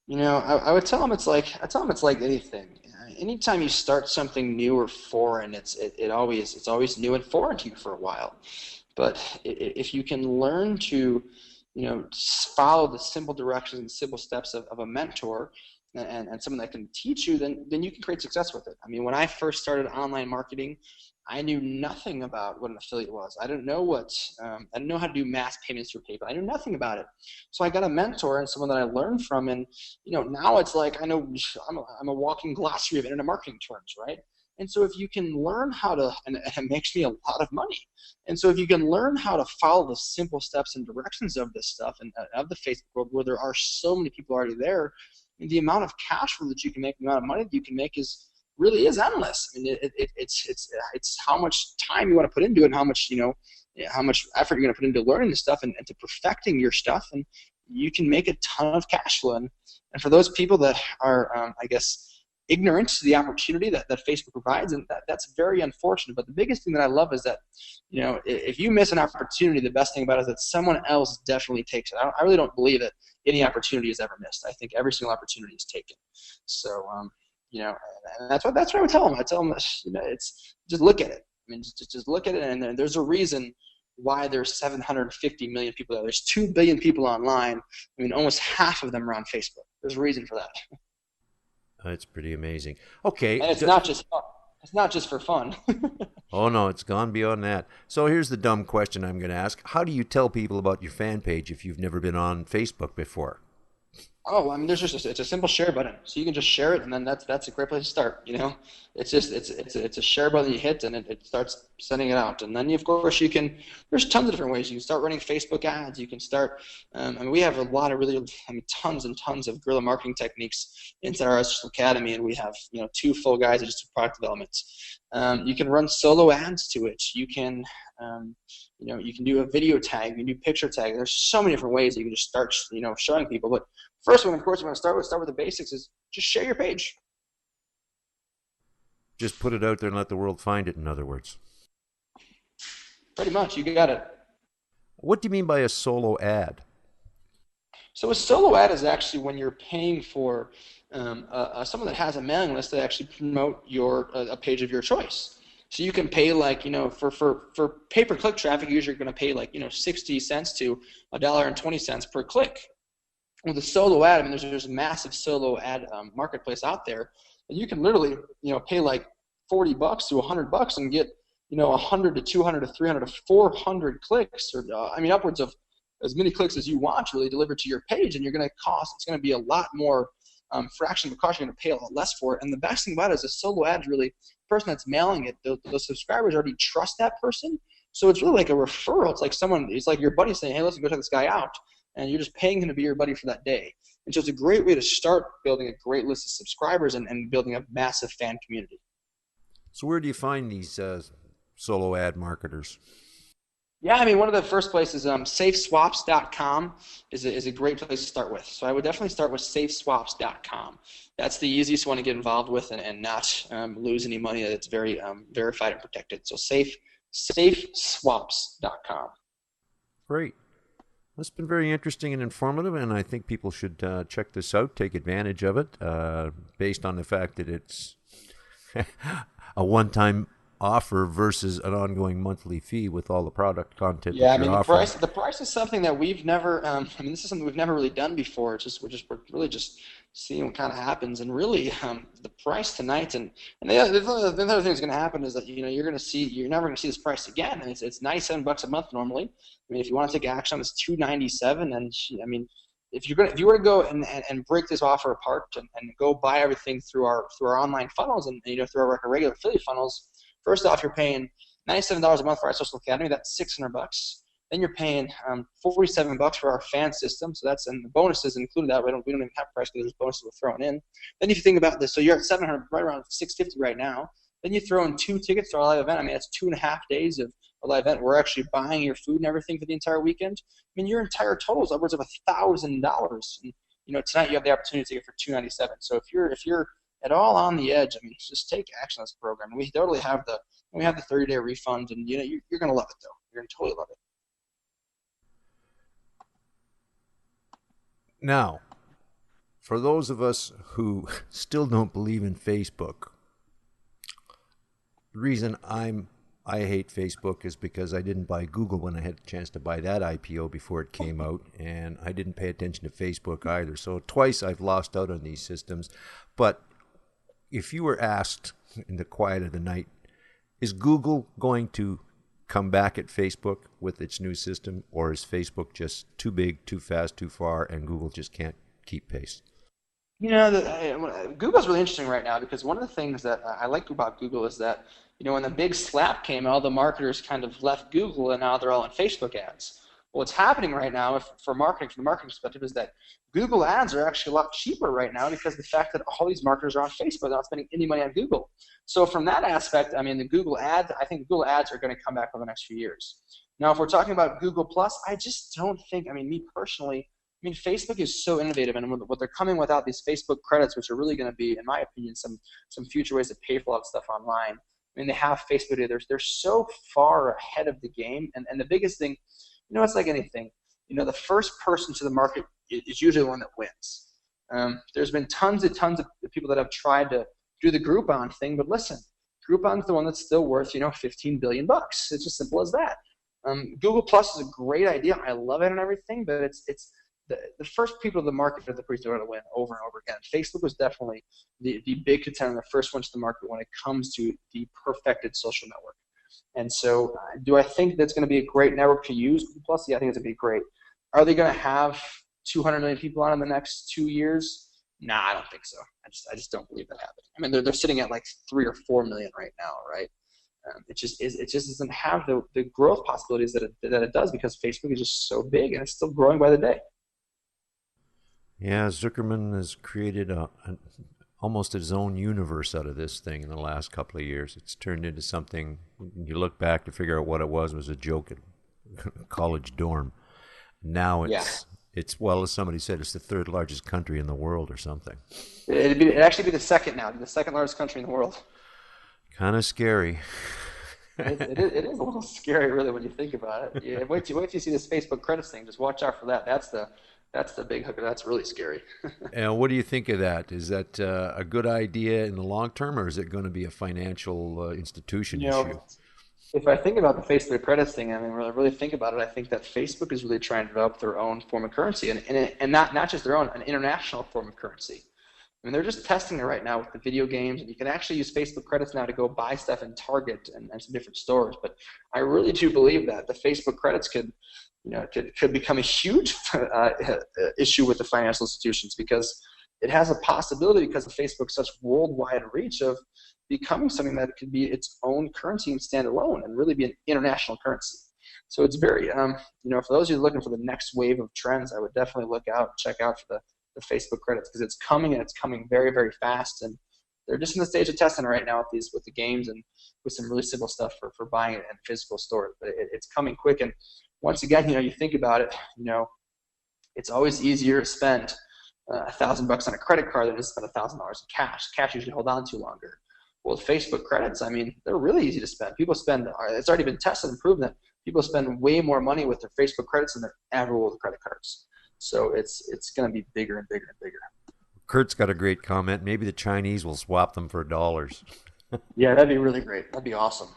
I would tell them it's like anything. Anytime you start something new or foreign, it's always new and foreign to you for a while. But if you can learn to, follow the simple directions and simple steps of a mentor and someone that can teach you, then you can create success with it. I mean, when I first started online marketing, I knew nothing about what an affiliate was. I didn't know how to do mass payments through PayPal. I knew nothing about it. So I got a mentor and someone that I learned from, and now it's like I know I'm a walking glossary of internet marketing terms, right? And so if you can learn how to, and it makes me a lot of money. And so if you can learn how to follow the simple steps and directions of this stuff and of the Facebook world where there are so many people already there, the amount of cash flow that you can make, the amount of money that you can make really is endless. I mean, it's how much time you want to put into it and how much, how much effort you're going to put into learning this stuff and to perfecting your stuff, and you can make a ton of cash flow. And for those people that are, I guess, ignorant to the opportunity that Facebook provides, and that's very unfortunate. But the biggest thing that I love is that, if you miss an opportunity, the best thing about it is that someone else definitely takes it. I really don't believe that any opportunity is ever missed. I think every single opportunity is taken. So, and that's what I would tell them. I tell them, it's just look at it. I mean, just look at it, and there's a reason why there's 750 million people there. There's 2 billion people online. I mean, almost half of them are on Facebook. There's a reason for that. That's pretty amazing. Okay. And it's not just fun. It's not just for fun. Oh, no, it's gone beyond that. So here's the dumb question I'm going to ask. How do you tell people about your fan page if you've never been on Facebook before? Oh, I mean, it's a simple share button, so you can just share it, and then that's a great place to start. It's a share button you hit, and it starts sending it out, and then of course there's tons of different ways. You can start running Facebook ads. You can start. We have a lot of tons and tons of guerrilla marketing techniques inside our social academy, and we have 2 full guys that just do product development. You can run solo ads to it. You can you can do a video tag. You can do picture tag. There's so many different ways that you can just start showing people. But first one, of course, we're going to start with the basics. Is just share your page. Just put it out there and let the world find it, in other words. Pretty much. You got it. What do you mean by a solo ad? So a solo ad is actually when you're paying for someone that has a mailing list to actually promote a page of your choice. So you can pay for pay-per-click traffic. Usually you're going to pay 60 cents to $1.20 per click. With a solo ad, I mean, there's a massive solo ad marketplace out there, and you can literally pay $40 to $100 and get 100 to 200 to 300 to 400 clicks, or upwards of as many clicks as you want really delivered to your page, and it's going to be a lot more fraction of the cost. You're going to pay a lot less for it. And the best thing about it is a solo ad, really, the person that's mailing it, the subscribers already trust that person, so it's really like a referral. It's like your buddy saying, hey, listen, go check this guy out, and you're just paying him to be your buddy for that day. And so it's a great way to start building a great list of subscribers and building a massive fan community. So where do you find these solo ad marketers? Yeah, I mean, one of the first places, safeswaps.com is a great place to start with. So I would definitely start with safeswaps.com. That's the easiest one to get involved with and not lose any money. That's very verified and protected. So safeswaps.com. Great. It's been very interesting and informative, and I think people should check this out, take advantage of it, based on the fact that it's a one-time offer versus an ongoing monthly fee with all the product content. Yeah, that you're offering. the price is something that we've never. This is something we've never really done before. We're really just seeing what kind of happens, and really, the price tonight, and the other thing that's going to happen is that you're never going to see this price again. And it's $97 a month normally. I mean, if you want to take action on this, $297, and I mean, if you were to go and break this offer apart and go buy everything through our online funnels and through our regular affiliate funnels. First off, you're paying $97 a month for our social academy. That's $600. Then you're paying $47 for our fan system. So and the bonuses included that. We don't even have price because there's bonuses we're throwing in. Then if you think about this, so you're at $700, right around $650 right now. Then you throw in 2 tickets to our live event. I mean, that's 2.5 days of a live event. We're actually buying your food and everything for the entire weekend. I mean, your entire total is upwards of $1,000. And tonight you have the opportunity to take it for $297. So if you're at all on the edge, I mean, just take action on this program. We totally have the 30-day refund, and you're going to love it though. You're going to totally love it. Now, for those of us who still don't believe in Facebook, the reason I hate Facebook is because I didn't buy Google when I had a chance to buy that IPO before it came out, and I didn't pay attention to Facebook either. So twice I've lost out on these systems. But if you were asked in the quiet of the night, is Google going to come back at Facebook with its new system, or is Facebook just too big, too fast, too far, and Google just can't keep pace? Google's really interesting right now because one of the things that I like about Google is that, when the big slap came, all the marketers kind of left Google and now they're all in Facebook ads. What's happening right now, for marketing, from the marketing perspective, is that Google ads are actually a lot cheaper right now because of the fact that all these marketers are on Facebook, they're not spending any money on Google. So from that aspect, I think Google ads are going to come back over the next few years. Now, if we're talking about Google Plus, I just don't think, me personally, Facebook is so innovative, and what they're coming without these Facebook credits, which are really going to be, in my opinion, some future ways to pay for a lot of stuff online. They have Facebook. They're so far ahead of the game, and the biggest thing, it's like anything. The first person to the market is usually the one that wins. There's been tons of people that have tried to do the Groupon thing, but listen, Groupon's the one that's still worth, $15 billion. It's as simple as that. Google Plus is a great idea. I love it and everything, but it's the first people to the market are the people who are going to win over and over again. Facebook was definitely the big contender, the first one to the market when it comes to the perfected social network. And so do I think that's going to be a great network to use? Plus, yeah, I think it's going to be great. Are they going to have 200 million people on in the next 2 years? Nah, I don't think so. I just don't believe that happening. They're sitting at like 3 or 4 million right now, right? It just doesn't have the growth possibilities that it does because Facebook is just so big and it's still growing by the day. Yeah, Zuckerman has created almost his own universe out of this thing in the last couple of years. It's turned into something, when you look back to figure out what it was a joke at a college dorm. Now well, as somebody said, it's the third largest country in the world or something. It'd actually be the second now, the second largest country in the world. Kind of scary. It is a little scary, really, when you think about it. Yeah, wait till you see this Facebook credits thing. Just watch out for that. That's the big hooker. That's really scary. And what do you think of that? Is that a good idea in the long term, or is it going to be a financial institution issue? If I think about the Facebook credits thing, really think about it, I think that Facebook is really trying to develop their own form of currency, and not just their own, an international form of currency. They're just testing it right now with the video games, and you can actually use Facebook credits now to go buy stuff in Target and some different stores. But I really do believe that the Facebook credits could become a huge issue with the financial institutions because it has a possibility, because of Facebook's such worldwide reach, of becoming something that could be its own currency and stand alone and really be an international currency. So it's very, for those of you looking for the next wave of trends, I would definitely check out for the Facebook credits because it's coming, and it's coming very, very fast. And they're just in the stage of testing it right now with the games and with some really simple stuff for buying it in physical stores. But it's coming quick. And once again, you think about it, it's always easier to spend $1,000 on a credit card than to spend $1,000 in cash. Cash usually hold on to longer. Well, with Facebook credits, they're really easy to spend. People spend, it's already been tested and proven that people spend way more money with their Facebook credits than they ever will with credit cards. So it's going to be bigger and bigger and bigger. Kurt's got a great comment. Maybe the Chinese will swap them for dollars. Yeah, that'd be really great. That'd be awesome.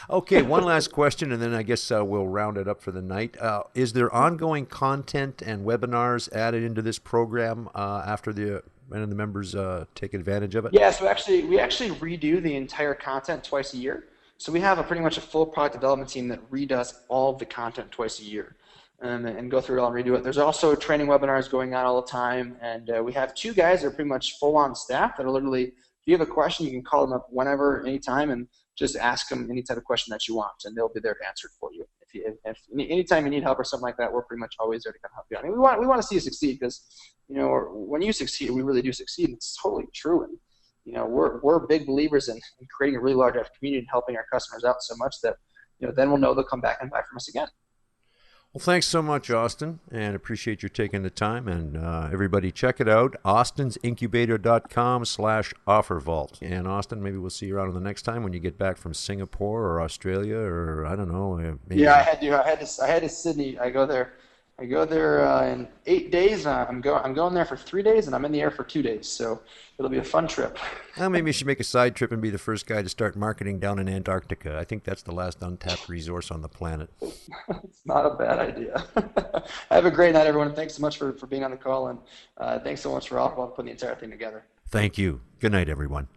Okay, one last question, and then I guess we'll round it up for the night. Is there ongoing content and webinars added into this program after the members take advantage of it? Yeah, so we actually redo the entire content twice a year. So we have pretty much a full product development team that redoes all of the content twice a year. And go through it all and redo it. There's also training webinars going on all the time, and we have 2 guys that are pretty much full-on staff that are literally, if you have a question, you can call them up whenever, anytime, and just ask them any type of question that you want, and they'll be there to answer it for you. If anytime you need help or something like that, we're pretty much always there to come help you out. We want to see you succeed because, when you succeed, we really do succeed. It's totally true, and we're big believers in creating a really large community and helping our customers out so much that then we'll know they'll come back and buy from us again. Well, thanks so much, Austin, and appreciate your taking the time. And everybody, check it out, austinsincubator.com/OfferVault. And Austin, maybe we'll see you around on the next time when you get back from Singapore or Australia, or I don't know. Maybe. Yeah, I had to Sydney. I go there in 8 days. I'm going there for 3 days, and I'm in the air for 2 days. So it'll be a fun trip. Well, maybe you should make a side trip and be the first guy to start marketing down in Antarctica. I think that's the last untapped resource on the planet. It's not a bad idea. Have a great night, everyone. Thanks so much for being on the call, and thanks so much for all putting the entire thing together. Thank you. Good night, everyone.